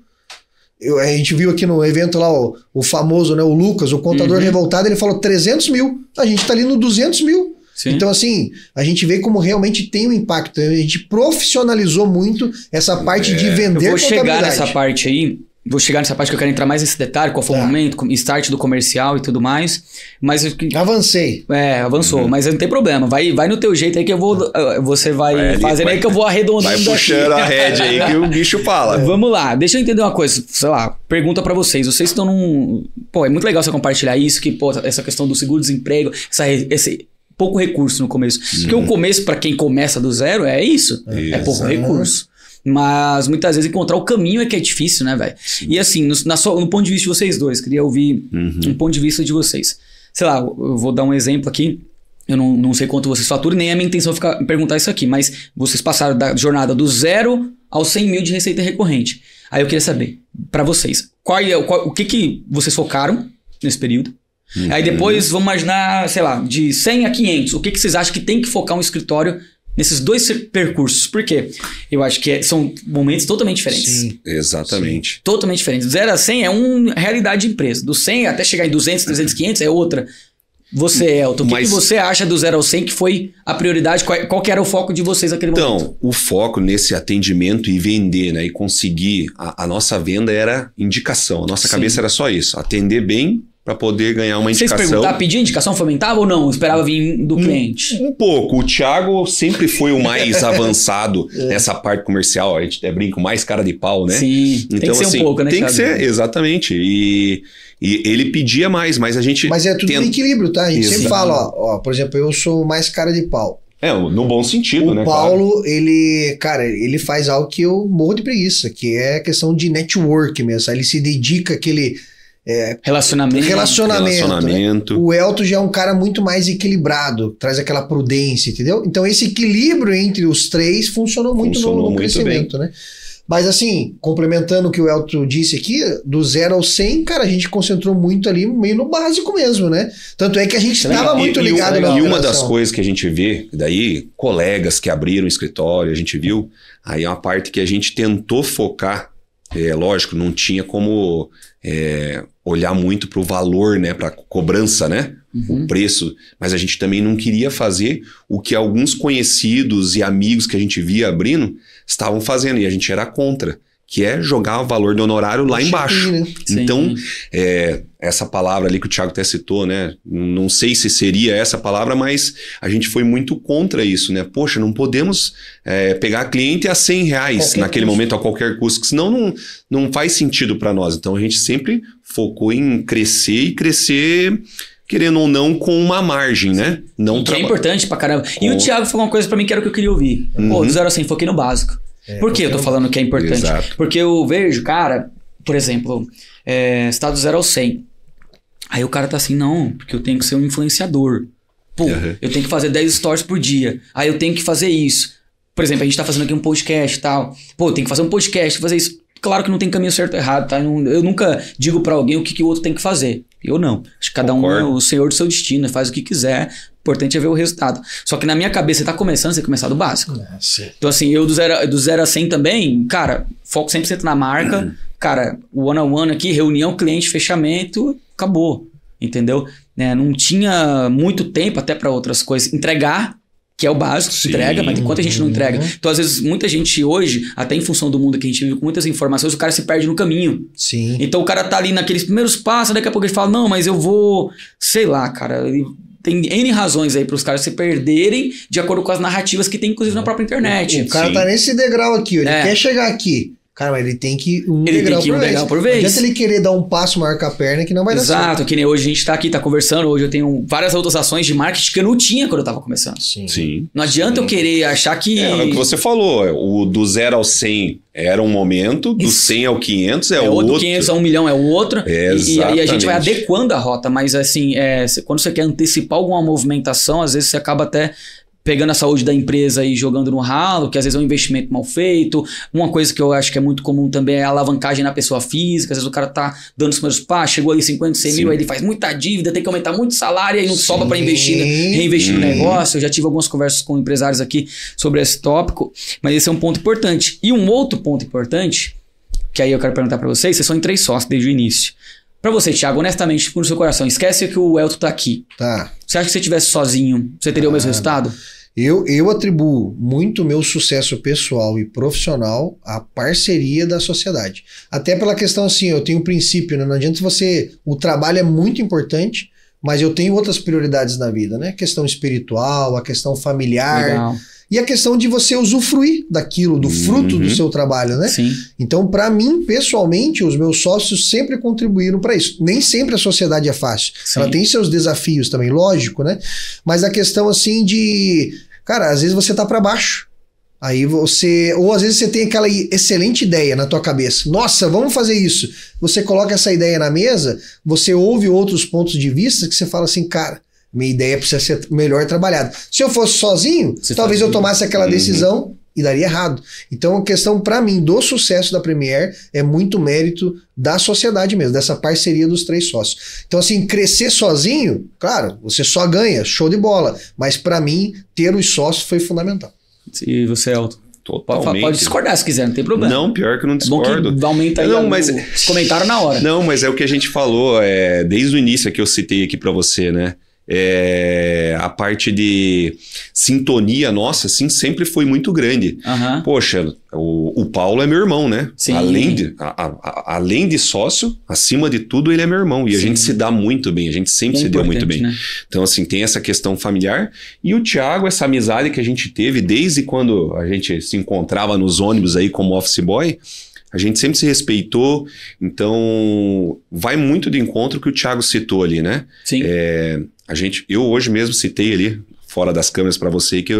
A gente viu aqui no evento lá o famoso, né, o Lucas, o contador revoltado, ele falou 300 mil. A gente tá ali no 200 mil. Sim. Então, assim, a gente vê como realmente tem um impacto. A gente profissionalizou muito essa parte de vender. Eu vou chegar nessa parte aí. Vou chegar nessa parte que eu quero entrar mais nesse detalhe, qual foi o momento, start do comercial e tudo mais. Mas avancei. Avançou, mas não tem problema. Vai no teu jeito aí que eu vou. Você vai fazendo aí que eu vou arredondando. Vai puxando a rédea aí que o bicho fala. Vamos lá, deixa eu entender uma coisa. Sei lá, pergunta pra vocês. Vocês estão num. Pô, é muito legal você compartilhar isso, que, pô, essa questão do seguro-desemprego, esse pouco recurso no começo. Porque o começo, pra quem começa do zero, é isso. É pouco recurso. Mas muitas vezes encontrar o caminho é que é difícil, né, velho? E assim, no ponto de vista de vocês dois, queria ouvir um ponto de vista de vocês. Sei lá, eu vou dar um exemplo aqui. Eu não sei quanto vocês faturam, nem é a minha intenção perguntar isso aqui, mas vocês passaram da jornada do 0 aos 100 mil de receita recorrente. Aí eu queria saber, pra vocês, o que vocês focaram nesse período? Aí depois, vamos imaginar, sei lá, de 100 a 500, o que vocês acham que tem que focar um escritório nesses dois percursos? Por quê? Eu acho que são momentos totalmente diferentes. Sim, exatamente. Sim, totalmente diferentes. Do 0 a 100 é uma realidade de empresa. Do 100 até chegar em 200, 300, 500 é outra. Você, Elton, o que você acha do 0 ao 100 que foi a prioridade? Qual que era o foco de vocês naquele momento? Então, o foco nesse atendimento e vender, né? E conseguir, a nossa venda era indicação. A nossa cabeça era só isso. Atender bem para poder ganhar uma indicação. Vocês perguntaram, pedir indicação fomentava ou não? Esperava vir do cliente? Um pouco. O Thiago sempre foi o mais avançado nessa parte comercial. A gente até brinca, o mais cara de pau, né? Sim, então, tem que ser assim, um pouco, né, tem Thiago? Que ser, exatamente. E ele pedia mais, mas a gente... Mas é tudo no equilíbrio, tá? A gente sempre fala, ó, por exemplo, eu sou o mais cara de pau. No bom sentido, né? O Paulo, ele faz algo que eu morro de preguiça, que é a questão de network mesmo. Ele se dedica àquele... Relacionamento. Né? O Elton já é um cara muito mais equilibrado, traz aquela prudência, entendeu? Então esse equilíbrio entre os três funcionou muito no crescimento, né? Mas assim, complementando o que o Elton disse aqui, do 0 ao 100, cara, a gente concentrou muito ali, meio no básico mesmo, né? Tanto é que a gente estava muito ligado na operação. E uma das coisas que a gente vê, daí, colegas que abriram escritório, a gente viu, aí é uma parte que a gente tentou focar, lógico, não tinha como olhar muito para o valor, né, para cobrança, né, o preço, mas a gente também não queria fazer o que alguns conhecidos e amigos que a gente via abrindo estavam fazendo, e a gente era contra, que é jogar o valor do honorário lá embaixo. Né? Então, essa palavra ali que o Thiago até citou, né? Não sei se seria essa palavra, mas a gente foi muito contra isso, né? Poxa, não podemos pegar cliente a R$100 naquele momento, a qualquer custo, que senão não faz sentido para nós. Então, a gente sempre focou em crescer, querendo ou não, com uma margem, né? Que é importante pra caramba. E o Thiago falou uma coisa pra mim que era o que eu queria ouvir. Pô, do 0 a 100, foquei no básico. Por que eu tô falando que é importante? Exato. Porque eu vejo, cara, por exemplo, você tá do 0 ao 100. Aí o cara tá assim, não, porque eu tenho que ser um influenciador. Pô, eu tenho que fazer 10 stories por dia. Aí eu tenho que fazer isso. Por exemplo, a gente tá fazendo aqui um podcast e tal. Pô, tem que fazer um podcast, fazer isso. Claro que não tem caminho certo ou errado, tá? Eu nunca digo pra alguém o que o outro tem que fazer. Eu não. Acho que cada um é o senhor do seu destino, faz o que quiser. O importante é ver o resultado. Só que na minha cabeça, você tá começando, você tem que começar do básico. Então assim, eu do 0 a 100 também, cara, foco 100% na marca. Cara, o one-on-one aqui, reunião, cliente, fechamento, acabou. Entendeu? Não tinha muito tempo até pra outras coisas. Entregar, que é o básico, entrega, mas enquanto a gente não entrega. Então, às vezes, muita gente hoje, até em função do mundo que a gente vive com muitas informações, o cara se perde no caminho. Sim. Então, o cara tá ali naqueles primeiros passos, daqui a pouco ele fala, não, mas eu vou, sei lá, cara. Tem N razões aí para os caras se perderem de acordo com as narrativas que tem, inclusive, na própria internet. O cara tá nesse degrau aqui, ele quer chegar aqui. Cara, mas ele tem que Ele tem que ir um degrau por vez. Não adianta ele querer dar um passo maior com a perna que não vai dar certo. Exato, que nem hoje a gente tá aqui, tá conversando. Hoje eu tenho várias outras ações de marketing que eu não tinha quando eu tava começando. Sim. Não adianta eu querer achar que... É o que você falou, o do 0 ao 100 era um momento, do 100 ao 500 é outro. Do 500 a 1 milhão é o outro. E aí a gente vai Exatamente. adequando a rota, mas assim, quando você quer antecipar alguma movimentação, às vezes você acaba até pegando a saúde da empresa e jogando no ralo, que às vezes é um investimento mal feito. Uma coisa que eu acho que é muito comum também é a alavancagem na pessoa física. Às vezes o cara tá dando os primeiros passos, chegou ali 50, 100 mil, aí ele faz muita dívida, tem que aumentar muito o salário, aí não sobra para reinvestir no negócio. Eu já tive algumas conversas com empresários aqui sobre esse tópico, mas esse é um ponto importante. E um outro ponto importante, que aí eu quero perguntar para vocês são em 3 sócios desde o início. Pra você, Thiago, honestamente, no seu coração, esquece que o Elton tá aqui. Tá. Você acha que se você estivesse sozinho, você teria o mesmo resultado? Eu atribuo muito meu sucesso pessoal e profissional à parceria da sociedade. Até pela questão assim, eu tenho um princípio, né? Não adianta você... O trabalho é muito importante, mas eu tenho outras prioridades na vida, né? A questão espiritual, a questão familiar... Legal. E a questão de você usufruir daquilo, do fruto do seu trabalho, né? Sim. Então, para mim, pessoalmente, os meus sócios sempre contribuíram para isso. Nem sempre a sociedade é fácil. Sim. Ela tem seus desafios também, lógico, né? Mas a questão, assim, de... Cara, às vezes você tá para baixo. Aí você... Ou às vezes você tem aquela excelente ideia na tua cabeça. Nossa, vamos fazer isso. Você coloca essa ideia na mesa, você ouve outros pontos de vista que você fala assim, cara... Minha ideia precisa ser melhor trabalhada. Se eu fosse sozinho, talvez eu tomasse aquela decisão e daria errado. Então, a questão, para mim, do sucesso da Premier é muito mérito da sociedade mesmo, dessa parceria dos 3 sócios. Então, assim, crescer sozinho, claro, você só ganha, show de bola. Mas, para mim, ter os sócios foi fundamental. E você, Elton? Totalmente. Pode discordar se quiser, não tem problema. Não, pior que eu não É bom discordo. que aumenta aí os comentários na hora. Não, mas é o que a gente falou desde o início que eu citei aqui para você, né? A parte de sintonia nossa, assim, sempre foi muito grande. Uhum. Poxa, o Paulo é meu irmão, né? Sim. Além de sócio, acima de tudo, ele é meu irmão. E a gente se dá muito bem, a gente sempre se deu muito bem. Né? Então, assim, tem essa questão familiar. E o Thiago, essa amizade que a gente teve desde quando a gente se encontrava nos ônibus aí como office boy, a gente sempre se respeitou, então vai muito de encontro que o Thiago citou ali, né? Sim. Eu hoje mesmo citei ali, fora das câmeras para você, que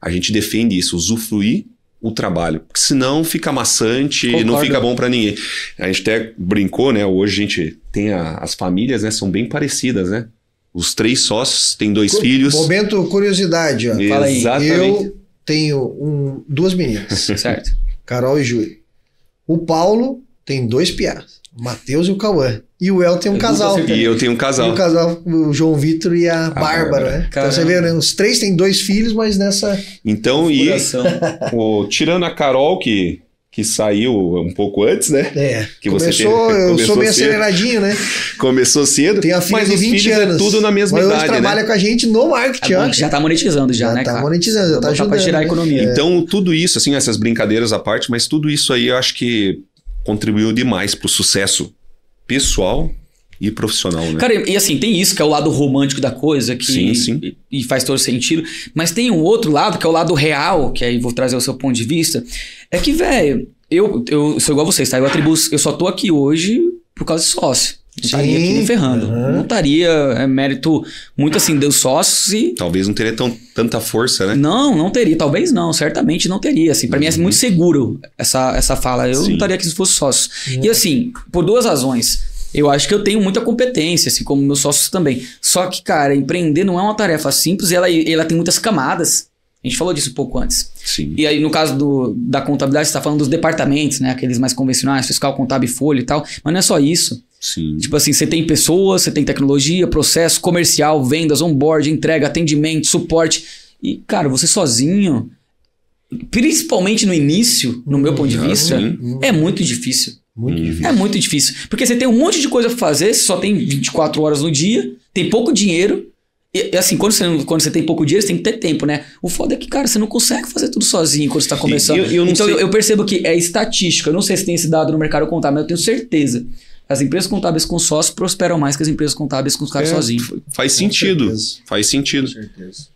a gente defende isso, usufruir o trabalho, porque senão fica maçante e não fica bom para ninguém. A gente até brincou, né? Hoje a gente tem as famílias, né? São bem parecidas, né? Os 3 sócios têm 2 filhos. Momento curiosidade, ó. Fala aí. Exatamente. Eu tenho 2 meninas. Certo. Carol e Júlia. O Paulo tem 2 piás. O Matheus e o Cauã. E o El tem um casal. E eu tenho um casal. E o casal, o João Vitor e a Bárbara, né? Então você vê, né? Os 3 têm 2 filhos, mas nessa... Então, tirando a Carol, que saiu um pouco antes, né? Que eu sou meio aceleradinho, né? Começou cedo. Tem a filha mas de os 20 filhos anos. tudo na mesma idade, hoje trabalha com a gente no marketing. Já tá monetizando já, né, tá cara? monetizando, já tá ajudando. Pra tirar a economia. Então, tudo isso, assim, essas brincadeiras à parte, mas tudo isso aí eu acho que contribuiu demais pro sucesso pessoal e profissional, né? Cara, e assim, tem isso que é o lado romântico da coisa, que Sim. E faz todo sentido, mas tem um outro lado, que é o lado real, que aí vou trazer o seu ponto de vista, é que, velho, eu sou igual a vocês, tá? Eu só tô aqui hoje por causa de sócio. Não estaria aqui me ferrando. Não estaria mérito muito assim dos sócios e... Talvez não teria tanta força, né? Não teria. Talvez não. Certamente não teria. Assim, pra mim é muito seguro essa fala. Eu não estaria aqui se fosse sócio. E assim, por 2 razões. Eu acho que eu tenho muita competência, assim como meus sócios também. Só que, cara, empreender não é uma tarefa simples e ela tem muitas camadas. A gente falou disso um pouco antes. Sim. E aí, no caso da contabilidade, você tá falando dos departamentos, né? Aqueles mais convencionais, fiscal, contábil, folha e tal. Mas não é só isso. Sim. Tipo assim, você tem pessoas, você tem tecnologia, processo, comercial, vendas, onboard, entrega, atendimento, suporte. E, cara, você sozinho, principalmente no início, no meu ponto de vista, é muito difícil. Muito difícil. É muito difícil. Porque você tem um monte de coisa pra fazer, você só tem 24 horas no dia, tem pouco dinheiro. E assim, quando você tem pouco dinheiro, você tem que ter tempo, né? O foda é que, cara, você não consegue fazer tudo sozinho quando você tá começando. Então eu percebo que é estatística. Eu não sei se tem esse dado no mercado contábil, mas eu tenho certeza. As empresas contábeis com sócios prosperam mais que as empresas contábeis com os caras sozinhos. Faz sentido. Faz sentido. Com certeza.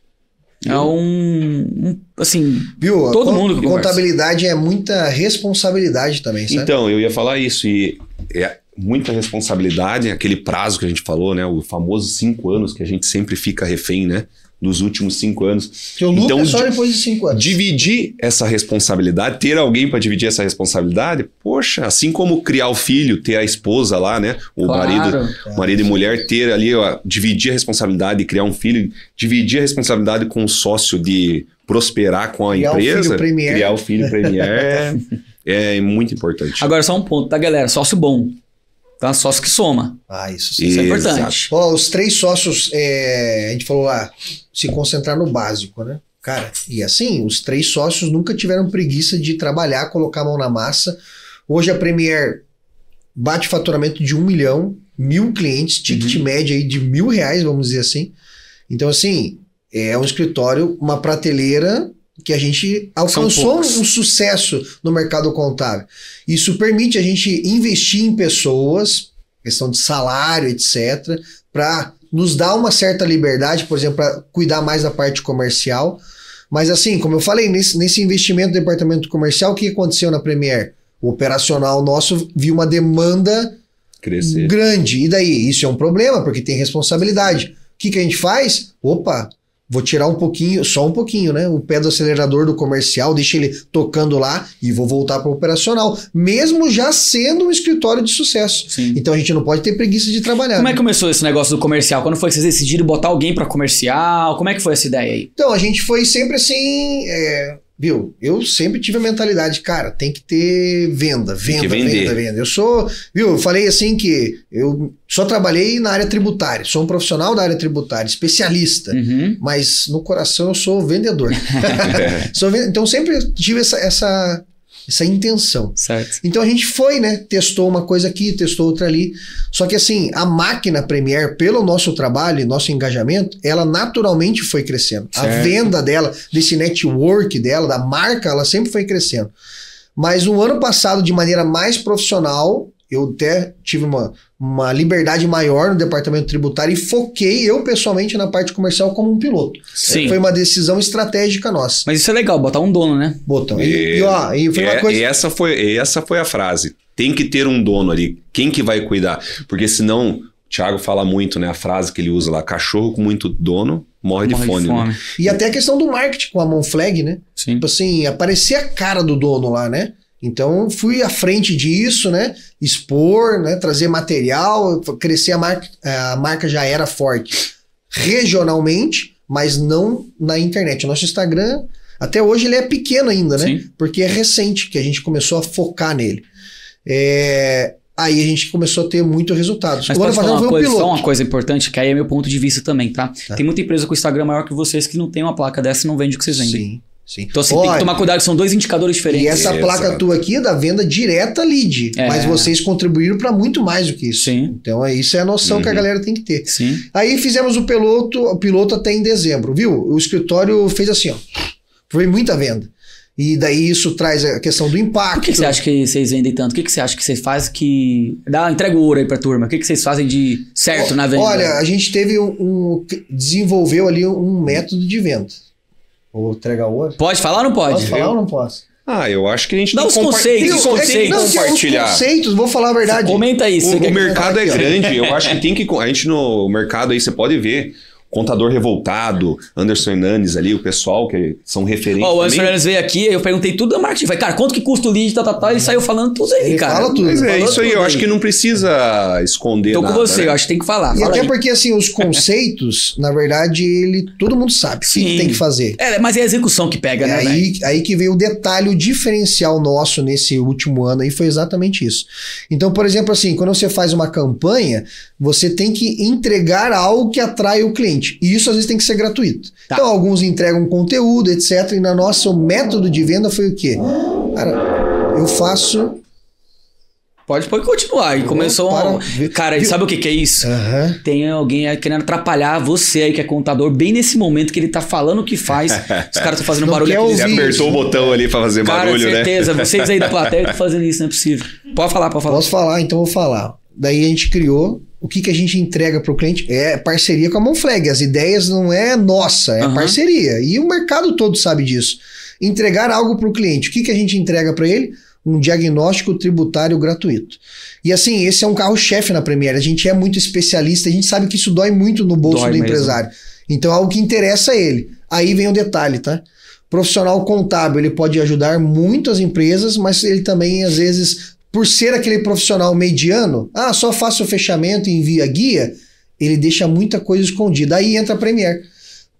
assim, viu? Todo mundo que contabilidade é muita responsabilidade também, sabe? Então, eu ia falar isso. E é muita responsabilidade, aquele prazo que a gente falou, né? O famoso 5 anos que a gente sempre fica refém, né? Dos últimos 5 anos. Que o lucro é só depois de 5 anos. Dividir essa responsabilidade, ter alguém para dividir essa responsabilidade, poxa, assim como criar o filho, ter a esposa lá, né? O marido e mulher, ter ali, ó, dividir a responsabilidade de criar um filho, dividir a responsabilidade com o sócio de prosperar com a empresa. Criar o filho Premier é muito importante. Agora, só um ponto, tá, galera? Sócio bom. Tá? Sócio que soma. Isso sim. Isso é importante. Ó, os 3 sócios, a gente falou lá, se concentrar no básico, né? Cara, e assim, os 3 sócios nunca tiveram preguiça de trabalhar, colocar a mão na massa. Hoje a Premier bate faturamento de 1 milhão, 1.000 clientes, ticket média aí de R$1.000, vamos dizer assim. Então, assim, é um escritório, uma prateleira que a gente alcançou um sucesso no mercado contábil. Isso permite a gente investir em pessoas, questão de salário, etc., para nos dar uma certa liberdade, por exemplo, para cuidar mais da parte comercial. Mas assim, como eu falei, nesse investimento do departamento comercial, o que aconteceu na Premier? O operacional nosso viu uma demanda grande. E daí? Isso é um problema, porque tem responsabilidade. O que a gente faz? Vou tirar um pouquinho, só um pouquinho, né? O pé do acelerador do comercial, deixa ele tocando lá e vou voltar para o operacional. Mesmo já sendo um escritório de sucesso. Sim. Então a gente não pode ter preguiça de trabalhar. Como é que começou esse negócio do comercial? Quando foi que vocês decidiram botar alguém para comercial? Como é que foi essa ideia aí? Então, a gente foi sempre assim... Viu? Eu sempre tive a mentalidade, cara, tem que ter venda. Eu falei assim que eu só trabalhei na área tributária, sou um profissional da área tributária, especialista, mas no coração eu sou vendedor. Então sempre tive essa intenção. Certo. Então a gente foi, né? Testou uma coisa aqui, testou outra ali. Só que assim, a máquina Premier, pelo nosso trabalho e nosso engajamento, ela naturalmente foi crescendo. Certo. A venda dela, desse network dela, da marca, ela sempre foi crescendo. Mas no ano passado, de maneira mais profissional, eu até tive uma liberdade maior no departamento tributário e foquei eu pessoalmente na parte comercial como um piloto. Sim. Foi uma decisão estratégica nossa. Mas isso é legal, botar um dono, né? Botão. E foi uma coisa... essa foi a frase. Tem que ter um dono ali. Quem que vai cuidar? Porque senão, o Thiago fala muito, né? A frase que ele usa lá, cachorro com muito dono morre de fome. Né? E até a questão do marketing com a Monflag, né? Sim. Tipo assim, aparecer a cara do dono lá, né? Então, fui à frente disso, né? Expor, né? Trazer material, crescer a marca. A marca já era forte regionalmente, mas não na internet. O nosso Instagram, até hoje, ele é pequeno ainda, né? Sim. Porque é recente que a gente começou a focar nele. Aí a gente começou a ter muito resultado. Mas pode falar só uma coisa importante, que aí é meu ponto de vista também, tá? Tem muita empresa com Instagram maior que vocês que não tem uma placa dessa e não vende o que vocês vendem. Sim. Então assim, tem que tomar cuidado, são 2 indicadores diferentes. E essa placa tua aqui é da venda direta lead. Mas vocês contribuíram para muito mais do que isso. Sim. Então isso é a noção que a galera tem que ter. Sim. Aí fizemos o piloto até em dezembro, viu? O escritório fez assim, ó. Foi muita venda. E daí isso traz a questão do impacto. Por que você acha que vocês vendem tanto? O que você acha que vocês fazem que... Entrega o ouro aí pra turma. O que vocês fazem de certo na venda? Olha, a gente teve desenvolveu ali um método de venda. Vou entregar ouro? Pode falar ou não pode? Posso falar ou não posso? Eu acho que a gente dá os conceitos. Compartilhar. Os conceitos, vou falar a verdade. Comenta isso. O mercado é grande. Eu acho que tem que... A gente no mercado aí, você pode ver... Contador Revoltado, Anderson Hernandes ali, o pessoal que são referentes. O Anderson Hernandes veio aqui, eu perguntei tudo da marketing. Falei, cara, quanto que custa o lead, ele saiu falando tudo aí, ele cara. Fala tudo. Mas isso aí, eu acho que não precisa esconder nada. Tô com você, né? eu acho que tem que falar. E fala até aí. porque, assim, os conceitos, na verdade, todo mundo sabe o que tem que fazer. Mas é a execução que pega, né, aí que veio o detalhe, o diferencial nosso nesse último ano aí foi exatamente isso. Então, por exemplo, assim, quando você faz uma campanha, você tem que entregar algo que atrai o cliente. E isso, às vezes, tem que ser gratuito. Tá. Então, alguns entregam conteúdo, etc. E o método de venda foi o quê? Cara, eu faço... Pode continuar. E começou... Cara, sabe o que é isso? Tem alguém aí querendo atrapalhar você aí que é contador, bem nesse momento que ele tá falando o que faz. Os caras estão fazendo barulho aqui. Você apertou o botão ali pra fazer barulho, né? Cara, certeza. Vocês aí da plateia estão fazendo isso, não é possível. Pode falar. Posso falar, então vou falar. daí a gente criou. O que a gente entrega para o cliente é parceria com a Monflag. As ideias não é nossa, é parceria. E o mercado todo sabe disso. Entregar algo para o cliente. O que a gente entrega para ele? Um diagnóstico tributário gratuito. E assim, esse é um carro-chefe na Premier. A gente é muito especialista, a gente sabe que isso dói muito no bolso do empresário. Então é algo que interessa a ele. Aí vem o detalhe, tá? Profissional contábil, ele pode ajudar muito as empresas, mas ele também, às vezes, por ser aquele profissional mediano, só faço o fechamento e envia guia, ele deixa muita coisa escondida. Aí entra a Premier.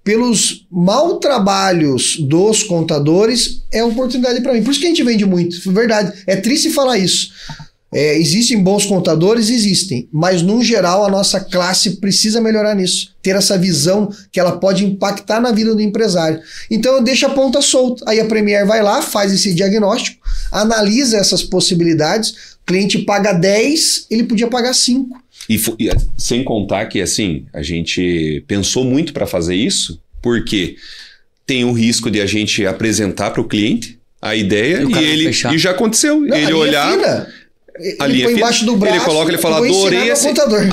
Pelos maus trabalhos dos contadores, é oportunidade para mim. Por isso que a gente vende muito, verdade. É triste falar isso. Existem bons contadores? Existem. Mas, no geral, a nossa classe precisa melhorar nisso. Ter essa visão que ela pode impactar na vida do empresário. Então, eu deixo a ponta solta. Aí a Premier vai lá, faz esse diagnóstico, analisa essas possibilidades. O cliente paga 10, ele podia pagar 5. E sem contar que, assim, a gente pensou muito para fazer isso, porque tem o risco de a gente apresentar para o cliente a ideia e já aconteceu. Não, ele olhar... Ele põe embaixo do braço, ele coloca, ele fala,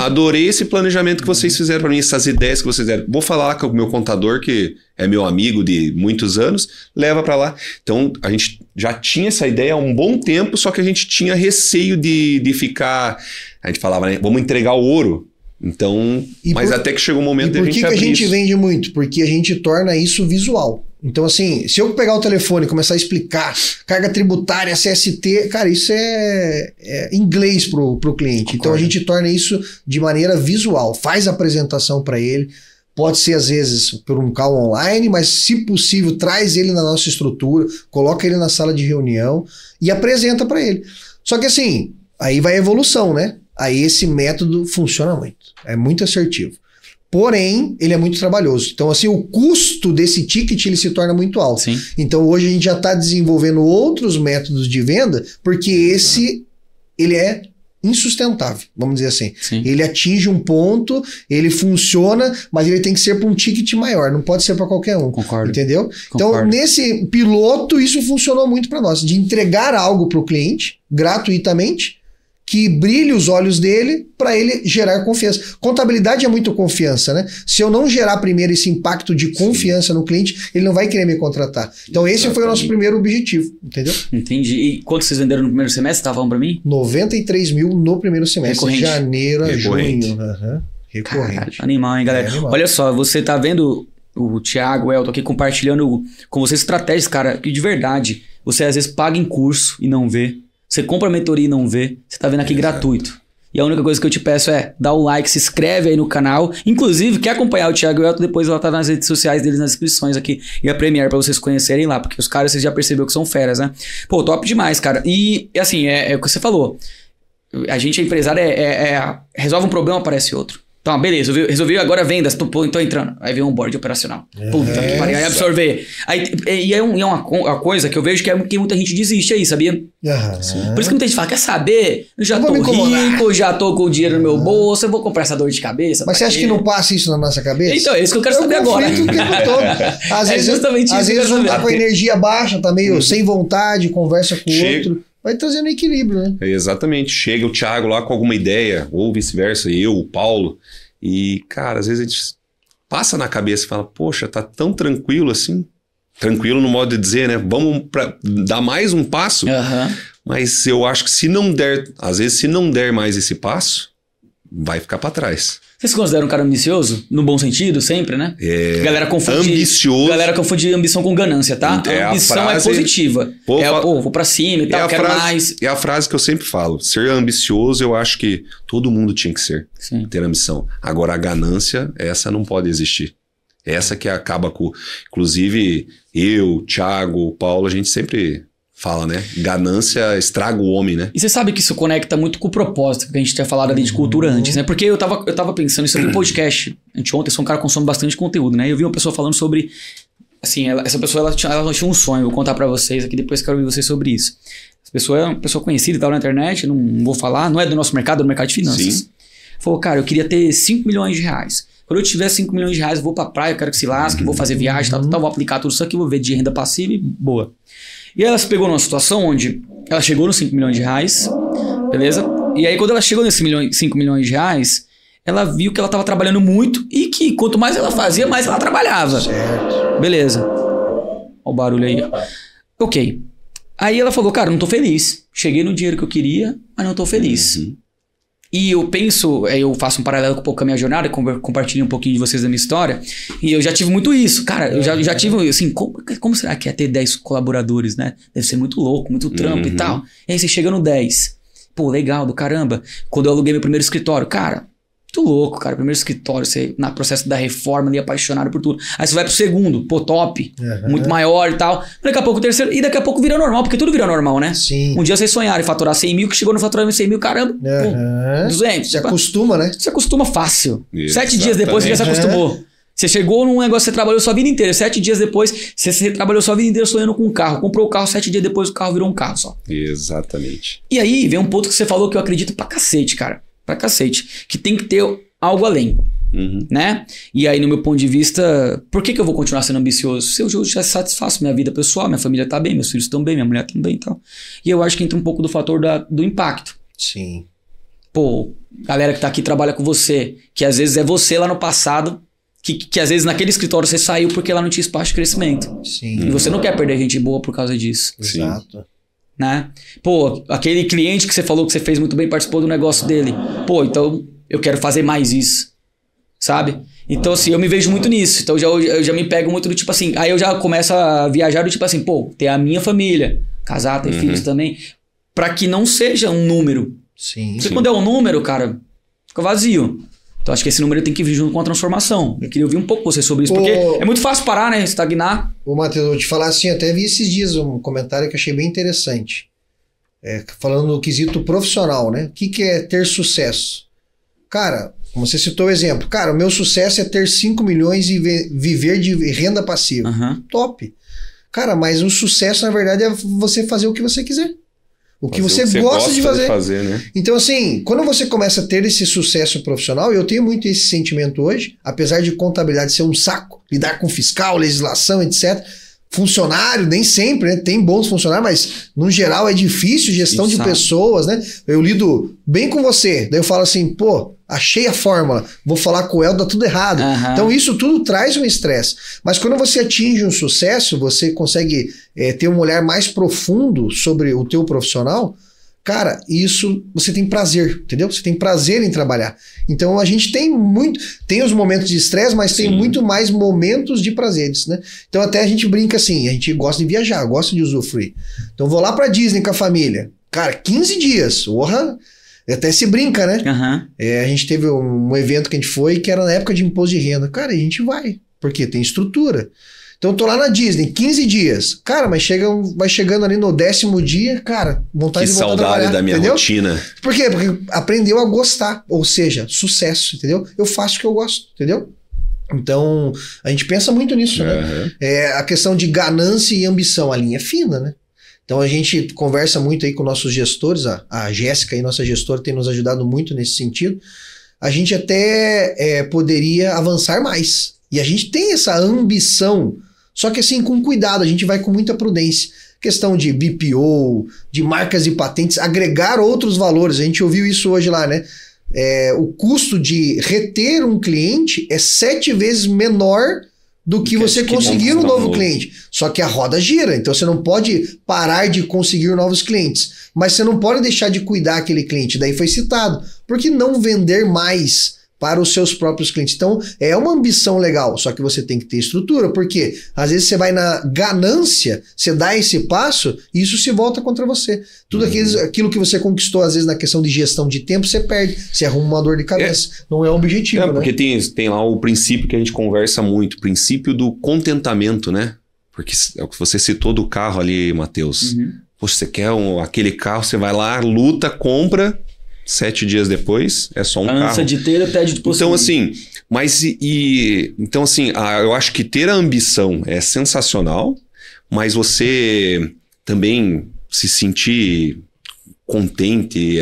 adorei esse planejamento que vocês fizeram para mim, essas ideias que vocês deram. Vou falar com o meu contador, que é meu amigo de muitos anos, leva para lá. Então, a gente já tinha essa ideia há um bom tempo, só que a gente tinha receio de ficar... A gente falava, né, vamos entregar o ouro. Então, até que chegou o momento de a gente abrir. Por que a gente vende muito? Porque a gente torna isso visual. Então, assim, se eu pegar o telefone e começar a explicar carga tributária, CST, cara, isso é inglês pro cliente. Concordo. Então, a gente torna isso de maneira visual. Faz a apresentação para ele. Pode ser, às vezes, por um call online, mas, se possível, traz ele na nossa estrutura, coloca ele na sala de reunião e apresenta para ele. Só que, assim, aí vai a evolução, né? Aí esse método funciona muito. É muito assertivo. Porém, ele é muito trabalhoso. Então, assim, o custo desse ticket ele se torna muito alto. Sim. Então, hoje a gente já está desenvolvendo outros métodos de venda, porque ele é insustentável, vamos dizer assim. Sim. Ele atinge um ponto, ele funciona, mas ele tem que ser para um ticket maior, não pode ser para qualquer um. Concordo. Entendeu? Concordo. Então, nesse piloto, isso funcionou muito para nós, de entregar algo para o cliente, gratuitamente, que brilhe os olhos dele para ele gerar confiança. Contabilidade é muito confiança, né? Se eu não gerar primeiro esse impacto de confiança no cliente, ele não vai querer me contratar. Então esse foi o nosso primeiro objetivo, entendeu? Entendi. E quanto vocês venderam no primeiro semestre? Tá falando para mim? 93 mil no primeiro semestre. Recorrente. De janeiro a junho. Recorrente. Caralho, animal, hein, galera? Animal. Olha só, você tá vendo o Thiago, o Elton aqui compartilhando com você estratégias, cara, que de verdade, você às vezes paga em curso e não vê. Você compra a mentoria e não vê. Você tá vendo aqui gratuito. E a única coisa que eu te peço é dar o like, se inscreve aí no canal. Inclusive, quer acompanhar o Thiago e o Elton, depois ela tá nas redes sociais deles, nas inscrições aqui. E a Premier pra vocês conhecerem lá. Porque os caras, vocês já perceberam que são feras, né? Pô, top demais, cara. E assim, é o que você falou. A gente é empresário, resolve um problema, aparece outro. Então, beleza, resolvi agora vendas, tô entrando. Aí vem um board operacional. Puta que pariu, aí absorver. E é uma coisa que eu vejo que muita gente desiste aí, sabia? Por isso que muita gente fala, quer saber? Eu já tô rico, já tô com o dinheiro no meu bolso, eu vou comprar essa dor de cabeça. Mas você acha que não passa isso na nossa cabeça? Então, é isso que eu quero saber agora. Às vezes um tá com a energia baixa, tá meio sem vontade, conversa com o outro. Vai trazendo equilíbrio, né? Exatamente. Chega o Thiago lá com alguma ideia, ou vice-versa, eu, o Paulo, e, cara, às vezes a gente passa na cabeça e fala, poxa, tá tão tranquilo assim. Tranquilo no modo de dizer, né? Vamos dar mais um passo. Mas eu acho que se não der mais esse passo, vai ficar para trás. Você se considera um cara ambicioso? No bom sentido, sempre, né? Galera confunde ambição com ganância, tá? A ambição é positiva. Vou pra cima e tal, quero mais. É a frase que eu sempre falo. Ser ambicioso, eu acho que todo mundo tinha que ser. Sim. Ter ambição. Agora, a ganância, essa não pode existir. Essa que acaba com... Inclusive, eu, Thiago, o Paulo, a gente sempre... fala, né? Ganância estraga o homem, né? E você sabe que isso conecta muito com o propósito que a gente tinha falado ali de cultura antes, né? Porque eu tava pensando isso aqui no podcast. Ontem sou um cara que consome bastante conteúdo, né? Eu vi uma pessoa falando sobre... Assim, essa pessoa ela tinha um sonho. Vou contar pra vocês aqui, depois quero ouvir vocês sobre isso. Essa pessoa é uma pessoa conhecida e tal na internet, não vou falar, não é do nosso mercado, é do mercado de finanças. Sim. Falou, cara, eu queria ter 5 milhões de reais. Quando eu tiver 5 milhões de reais, eu vou pra praia, eu quero que se lasque, vou fazer viagem, tal, vou aplicar tudo isso aqui, vou ver de renda passiva e boa. E ela se pegou numa situação onde ela chegou nos 5 milhões de reais, beleza? E aí, quando ela chegou nesses 5 milhões de reais, ela viu que ela estava trabalhando muito e que quanto mais ela fazia, mais ela trabalhava. Certo. Beleza. Olha o barulho aí. Ok. Aí ela falou, cara, não tô feliz. Cheguei no dinheiro que eu queria, mas não tô feliz. E eu penso, eu faço um paralelo com um pouco com a minha jornada, compartilho um pouquinho de vocês da minha história, e eu já tive muito isso. Cara, eu já tive, assim, como será que é ter 10 colaboradores, né? Deve ser muito louco, muito trampo e tal. E aí você chega no 10. Pô, legal, do caramba. Quando eu aluguei meu primeiro escritório, cara, muito louco, cara. Primeiro escritório, você na processo da reforma ali, apaixonado por tudo. Aí você vai pro segundo, pô, top, muito maior e tal. Daqui a pouco o terceiro, e daqui a pouco vira normal, porque tudo vira normal, né? Sim. Um dia vocês sonharam em faturar 100 mil, que chegou no faturamento de 100 mil, caramba, pô, 200. Você acostuma, né? Você acostuma fácil. Exatamente. 7 dias depois você já se acostumou. Você chegou num negócio que você trabalhou sua vida inteira. 7 dias depois, você trabalhou sua vida inteira sonhando com um carro. Comprou o carro, 7 dias depois o carro virou um carro só. Exatamente. E aí vem um ponto que você falou que eu acredito pra cacete, cara. Pra cacete. Que tem que ter algo além. Né? E aí, no meu ponto de vista, por que eu vou continuar sendo ambicioso? Se eu já satisfaço minha vida pessoal, minha família tá bem, meus filhos estão bem, minha mulher também e tal. E eu acho que entra um pouco do fator do impacto. Sim. Pô, galera que tá aqui trabalha com você, que às vezes é você lá no passado, que às vezes naquele escritório você saiu porque lá não tinha espaço de crescimento. Sim. E você não quer perder gente boa por causa disso. Exato. Né? Pô, aquele cliente que você falou que você fez muito bem, participou do negócio dele. Pô, então eu quero fazer mais isso. Sabe? Então, assim, eu me vejo muito nisso. Então, eu já me pego muito do tipo assim. Aí eu já começo a viajar do tipo assim, pô, ter a minha família, casar, ter filhos também. Pra que não seja um número. Sim. Porque quando é um número, cara, fica vazio. Então, acho que esse número tem que vir junto com a transformação. Eu queria ouvir um pouco você sobre isso. Porque é muito fácil parar, né? Estagnar. Ô, Matheus, eu vou te falar assim, até vi esses dias um comentário que achei bem interessante. Falando no quesito profissional, né? O que é ter sucesso? Cara, como você citou o exemplo, cara, o meu sucesso é ter 5 milhões e viver de renda passiva. Top. Cara, mas o sucesso, na verdade, é você fazer o que você quiser. O que você gosta de fazer. Né? Então, assim, quando você começa a ter esse sucesso profissional, eu tenho muito esse sentimento hoje, apesar de contabilidade ser um saco, lidar com fiscal, legislação, etc., funcionário, nem sempre, né? Tem bons funcionários, mas no geral é difícil, gestão de pessoas, né? Eu lido bem com você, daí eu falo assim, pô, achei a fórmula, vou falar com o El, dá tudo errado. Então isso tudo traz um estresse. Mas quando você atinge um sucesso, você consegue ter um olhar mais profundo sobre o teu profissional, cara, isso você tem prazer, entendeu? Você tem prazer em trabalhar. Então a gente tem os momentos de estresse, mas tem muito mais momentos de prazeres, né? Então até a gente brinca assim, a gente gosta de viajar, gosta de usufruir. Então vou lá pra Disney com a família. Cara, 15 dias, porra, até se brinca, né? A gente teve um evento que a gente foi que era na época de imposto de renda. Cara, a gente vai, porque tem estrutura. Então eu tô lá na Disney, 15 dias. Cara, mas vai chegando ali no 10º dia, cara, vontade de voltar a trabalhar. Que saudade da minha rotina. Por quê? Porque aprendeu a gostar, ou seja, sucesso, entendeu? Eu faço o que eu gosto, entendeu? Então, a gente pensa muito nisso, né? A questão de ganância e ambição, a linha é fina, né? Então a gente conversa muito aí com nossos gestores, a Jéssica aí, nossa gestora, tem nos ajudado muito nesse sentido. A gente até poderia avançar mais. E a gente tem essa ambição, só que assim, com cuidado, a gente vai com muita prudência. Questão de BPO, de marcas e patentes, agregar outros valores. A gente ouviu isso hoje lá, né? O custo de reter um cliente é 7 vezes menor do que você conseguir um novo cliente. Só que a roda gira, então você não pode parar de conseguir novos clientes. Mas você não pode deixar de cuidar aquele cliente. Daí foi citado. Por que não vender mais para os seus próprios clientes? Então, é uma ambição legal, só que você tem que ter estrutura, porque às vezes você vai na ganância, você dá esse passo e isso se volta contra você. Tudo aquilo que você conquistou, às vezes, na questão de gestão de tempo, você perde, você arruma uma dor de cabeça. Não é o objetivo, né? Porque tem lá o princípio que a gente conversa muito, o princípio do contentamento, né? Porque é o que você citou do carro ali, Matheus. Poxa, você quer aquele carro, você vai lá, luta, compra... 7 dias depois, é só um carro. Ânsia de ter até de possuir. Então, assim, então, assim, eu acho que ter a ambição é sensacional, mas você também se sentir contente,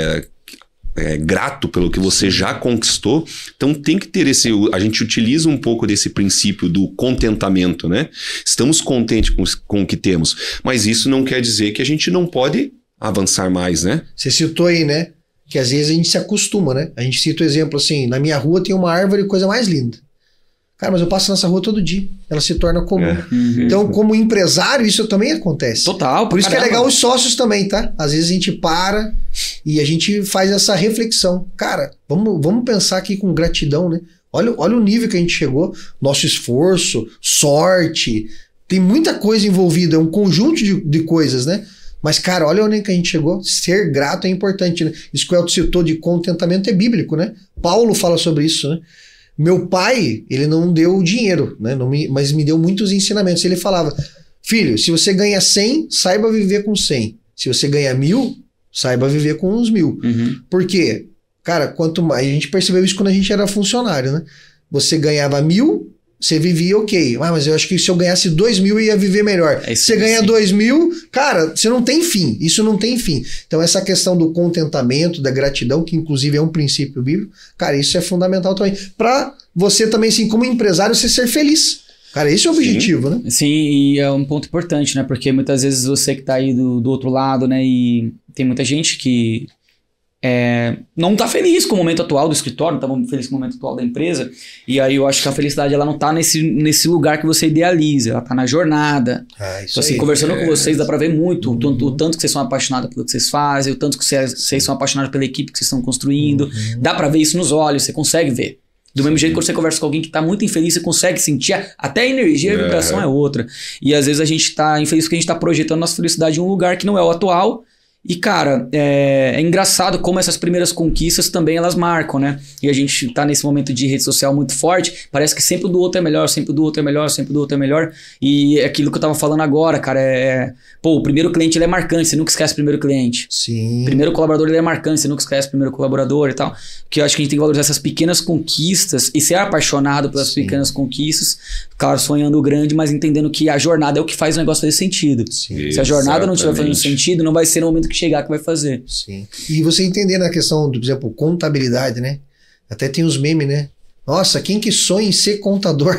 grato pelo que você já conquistou. Então, tem que ter a gente utiliza um pouco desse princípio do contentamento, né? Estamos contentes com o que temos, mas isso não quer dizer que a gente não pode avançar mais, né? Você citou aí, né? que às vezes a gente se acostuma, né? A gente cita o exemplo assim, na minha rua tem uma árvore, coisa mais linda. Cara, mas eu passo nessa rua todo dia. Ela se torna comum. Então, como empresário, isso também acontece. Total. Por isso que é legal os sócios também, tá? Às vezes a gente para e a gente faz essa reflexão. Cara, vamos pensar aqui com gratidão, né? Olha o nível que a gente chegou. Nosso esforço, sorte. Tem muita coisa envolvida. É um conjunto de coisas, né? Mas, cara, olha onde que a gente chegou. Ser grato é importante, né? Isso que o Elton citou de contentamento é bíblico, né? Paulo fala sobre isso, né? Meu pai, ele não deu dinheiro, né? Mas me deu muitos ensinamentos. Ele falava, filho, se você ganha 100, saiba viver com 100. Se você ganha 1000, saiba viver com uns 1000. Por quê? Cara, quanto mais... A gente percebeu isso quando a gente era funcionário, né? Você ganhava 1000, você vivia ok. Mas eu acho que se eu ganhasse 2000, eu ia viver melhor. Você ganha 2000, cara, você não tem fim. Isso não tem fim. Então, essa questão do contentamento, da gratidão, que inclusive é um princípio bíblico, cara, isso é fundamental também. Pra você também, assim, como empresário, você ser feliz. Cara, esse é o objetivo, né? Sim, e é um ponto importante, né? Porque muitas vezes você que tá aí do outro lado, né? E tem muita gente que não tá feliz com o momento atual do escritório, não tá feliz com o momento atual da empresa, e aí eu acho que a felicidade ela não tá nesse lugar que você idealiza, ela tá na jornada. Então assim, conversando com vocês dá pra ver muito o tanto que vocês são apaixonados pelo que vocês fazem, o tanto que vocês são apaixonados pela equipe que vocês estão construindo, dá pra ver isso nos olhos, você consegue ver. Do mesmo jeito que quando você conversa com alguém que tá muito infeliz, você consegue sentir até a energia e a vibração é outra. E às vezes a gente tá infeliz porque a gente tá projetando nossa felicidade em um lugar que não é o atual. E, cara, é engraçado como essas primeiras conquistas também elas marcam, né? E a gente tá nesse momento de rede social muito forte, parece que sempre o do outro é melhor, sempre o do outro é melhor, sempre o do outro é melhor. E é aquilo que eu tava falando agora, cara, Pô, o primeiro cliente ele é marcante, você nunca esquece o primeiro cliente. Sim. O primeiro colaborador ele é marcante, você nunca esquece o primeiro colaborador e tal. Porque eu acho que a gente tem que valorizar essas pequenas conquistas e ser apaixonado pelas pequenas conquistas, claro, sonhando grande, mas entendendo que a jornada é o que faz o negócio fazer sentido. Sim. Se a jornada não estiver fazendo sentido, não vai ser no momento que chegar que vai fazer. Sim. E você entendendo a questão, por exemplo, contabilidade, né? Até tem os memes, né? Nossa, quem que sonha em ser contador?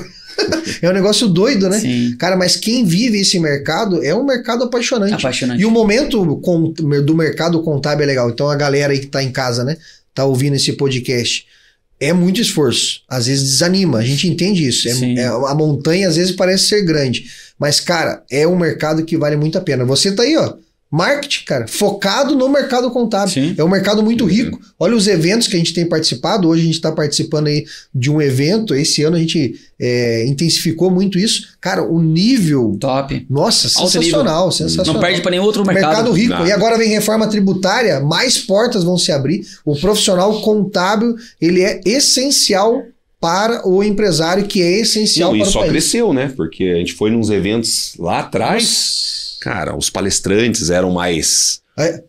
É um negócio doido, né? Sim. Cara, mas quem vive esse mercado é um mercado apaixonante. Apaixonante. E o momento do mercado contábil é legal. Então a galera aí que tá em casa, né? Tá ouvindo esse podcast. É muito esforço. Às vezes desanima. A gente entende isso. A montanha às vezes parece ser grande. Mas, cara, é um mercado que vale muito a pena. Você tá aí, ó. Marketing, cara, focado no mercado contábil. Sim. É um mercado muito rico. Olha os eventos que a gente tem participado. Hoje a gente está participando aí de um evento. Esse ano a gente intensificou muito isso. Cara, o nível... Top. Nossa, sensacional, sensacional. Não perde para nenhum outro mercado. Mercado rico. Nada. E agora vem reforma tributária, mais portas vão se abrir. O profissional contábil, ele é essencial para o empresário, que é essencial para o país. E só cresceu, né? Porque a gente foi nos eventos lá atrás... Cara, os palestrantes eram mais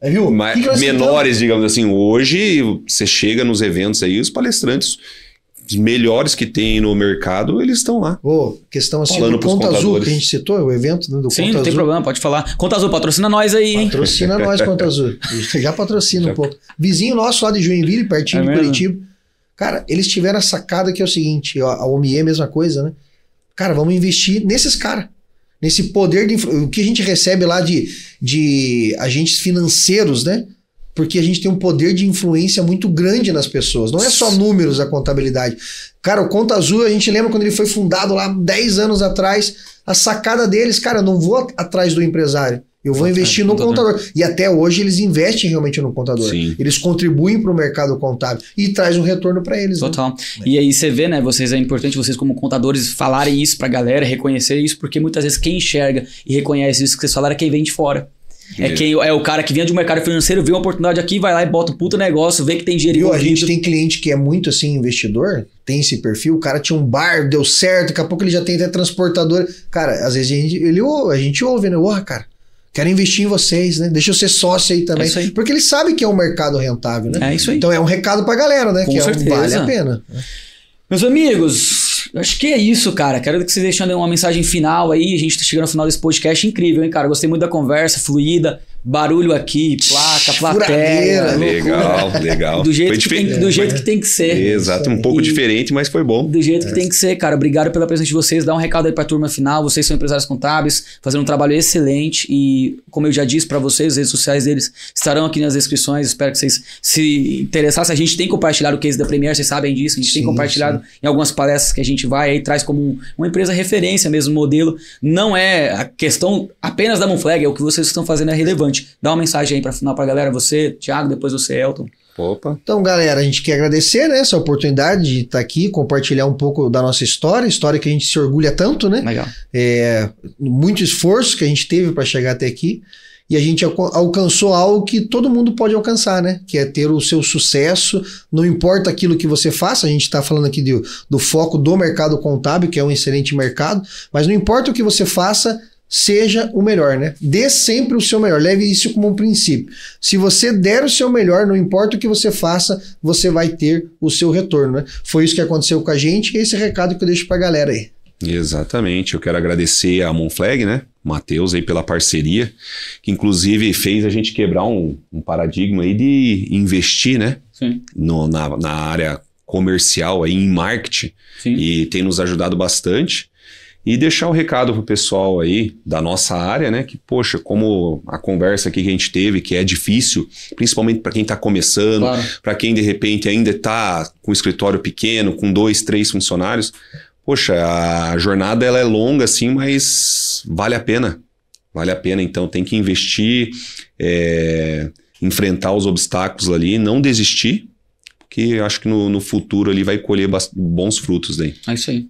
viu? Menores, digamos assim. Hoje, você chega nos eventos aí, os palestrantes, os melhores que tem no mercado, eles estão lá. Questão assim do Conta Azul, que a gente citou, o evento do Conta Azul. Sim, não tem problema, pode falar. Conta Azul, patrocina nós aí, hein? Patrocina nós, Conta Azul. Já patrocina um pouco. Vizinho nosso lá de Joinville, pertinho de Curitiba. Cara, eles tiveram a sacada que é o seguinte, a OMIE, mesma coisa, né? Cara, vamos investir nesses caras. Nesse poder de o que a gente recebe lá de agentes financeiros, né? Porque a gente tem um poder de influência muito grande nas pessoas. Não é só números a contabilidade. Cara, o Conta Azul, a gente lembra quando ele foi fundado lá 10 anos atrás, a sacada deles, cara, eu não vou atrás do empresário. Eu vou investir no contador. E até hoje eles investem realmente no contador. Sim. Eles contribuem para o mercado contábil e traz um retorno para eles. Total. Né? E aí você vê, né? É importante vocês como contadores falarem isso pra galera, reconhecer isso, porque muitas vezes quem enxerga e reconhece isso que vocês falaram é quem vem de fora. É o cara que vem de um mercado financeiro, vê uma oportunidade aqui, vai lá e bota um puta negócio, vê que tem dinheiro envolvido. A gente tem cliente que é muito assim, investidor, tem esse perfil, o cara tinha um bar, deu certo, daqui a pouco ele já tem até transportador. Cara, às vezes a gente ouve, né? Cara, quero investir em vocês, né? Deixa eu ser sócio aí também. Isso aí. Porque eles sabem que é um mercado rentável, né? É isso aí. Então é um recado pra galera, né? Com que certeza. Vale a pena. Meus amigos, acho que é isso, cara. Quero que vocês deixem uma mensagem final aí. A gente tá chegando no final desse podcast incrível, hein, cara? Gostei muito da conversa, fluida. barulho aqui, placa, plateia. Legal. Do jeito que tem que ser. Exato, um pouco diferente, mas foi bom. Do jeito que tem que ser, cara. Obrigado pela presença de vocês. Dá um recado aí pra turma final. Vocês são empresários contábeis, fazendo um trabalho excelente e, como eu já disse pra vocês, as redes sociais deles estarão aqui nas descrições. Espero que vocês se interessassem. A gente tem compartilhado o case da Premier, vocês sabem disso. A gente tem compartilhado em algumas palestras que a gente vai aí, traz como uma empresa referência mesmo, modelo. Não é a questão apenas da Moonflag, é o que vocês estão fazendo é relevante. Dá uma mensagem aí pra final pra galera. Você, Thiago, depois você, Elton. Opa. Então, galera, a gente quer agradecer, né, essa oportunidade de estar aqui, compartilhar um pouco da nossa história que a gente se orgulha tanto, né? Legal. Muito esforço que a gente teve para chegar até aqui e a gente alcançou algo que todo mundo pode alcançar, né? Que é ter o seu sucesso, não importa aquilo que você faça, a gente está falando aqui do foco do mercado contábil, que é um excelente mercado, mas não importa o que você faça, seja o melhor, né? Dê sempre o seu melhor, leve isso como um princípio. Se você der o seu melhor, não importa o que você faça, você vai ter o seu retorno, né? Foi isso que aconteceu com a gente e esse recado que eu deixo pra galera aí. Exatamente, eu quero agradecer a Moonflag, né? Matheus aí pela parceria, que inclusive fez a gente quebrar um paradigma aí de investir, né? Sim. Na área comercial aí, em marketing. Sim. E tem nos ajudado bastante. E deixar um recado pro pessoal aí da nossa área, né? Que, poxa, como a conversa aqui que a gente teve, que é difícil, principalmente para quem está começando, Claro. para quem de repente ainda está com um escritório pequeno, com 2, 3 funcionários. Poxa, a jornada ela é longa, assim, mas vale a pena. Vale a pena, então tem que investir, enfrentar os obstáculos ali, não desistir, porque acho que no futuro ali vai colher bons frutos daí. É isso aí.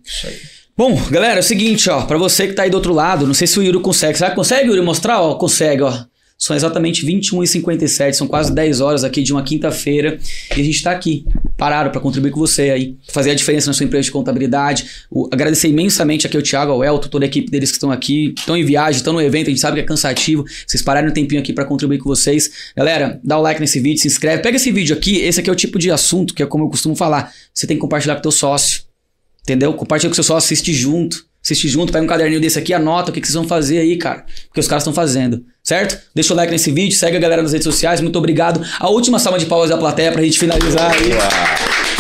Bom, galera, é o seguinte, ó, pra você que tá aí do outro lado, não sei se o Yuri consegue. Será que consegue, Yuri, mostrar? Ó, consegue, ó. São exatamente 21h57, são quase 10 horas aqui de uma quinta-feira e a gente tá aqui, parado pra contribuir com você aí, fazer a diferença na sua empresa de contabilidade. Agradecer imensamente aqui ao Thiago, ao Elton, toda a equipe deles que estão aqui, estão em viagem, estão no evento, a gente sabe que é cansativo, vocês pararam um tempinho aqui pra contribuir com vocês. Galera, dá o like nesse vídeo, se inscreve, pega esse vídeo aqui, esse aqui é o tipo de assunto que é como eu costumo falar, você tem que compartilhar com o teu sócio. Entendeu? Compartilha com o seu sócio, assiste junto, pega um caderninho desse aqui, anota o que vocês vão fazer aí, cara. Porque os caras estão fazendo, certo? Deixa o like nesse vídeo, segue a galera nas redes sociais, muito obrigado. A última salva de palmas da plateia pra gente finalizar aí.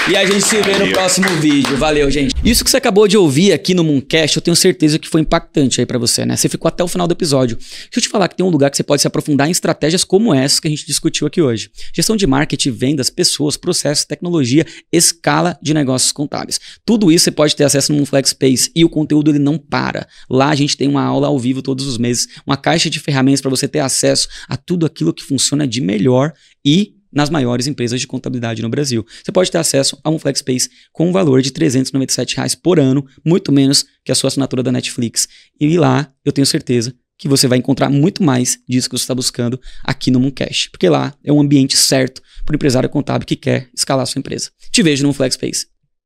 E a gente se vê no próximo vídeo. Valeu, gente. Isso que você acabou de ouvir aqui no Mooncast, eu tenho certeza que foi impactante aí pra você, né? Você ficou até o final do episódio. Deixa eu te falar que tem um lugar que você pode se aprofundar em estratégias como essas que a gente discutiu aqui hoje. Gestão de marketing, vendas, pessoas, processos, tecnologia, escala de negócios contábeis. Tudo isso você pode ter acesso no Moonflag Space e o conteúdo ele não para. Lá a gente tem uma aula ao vivo todos os meses, uma caixa de ferramentas para você ter acesso a tudo aquilo que funciona de melhor e nas maiores empresas de contabilidade no Brasil. Você pode ter acesso a um Flex Space com um valor de R$ 397 por ano, muito menos que a sua assinatura da Netflix. E lá eu tenho certeza que você vai encontrar muito mais disso que você está buscando aqui no Mooncast, porque lá é um ambiente certo para o empresário contábil que quer escalar a sua empresa. Te vejo no Flex Space.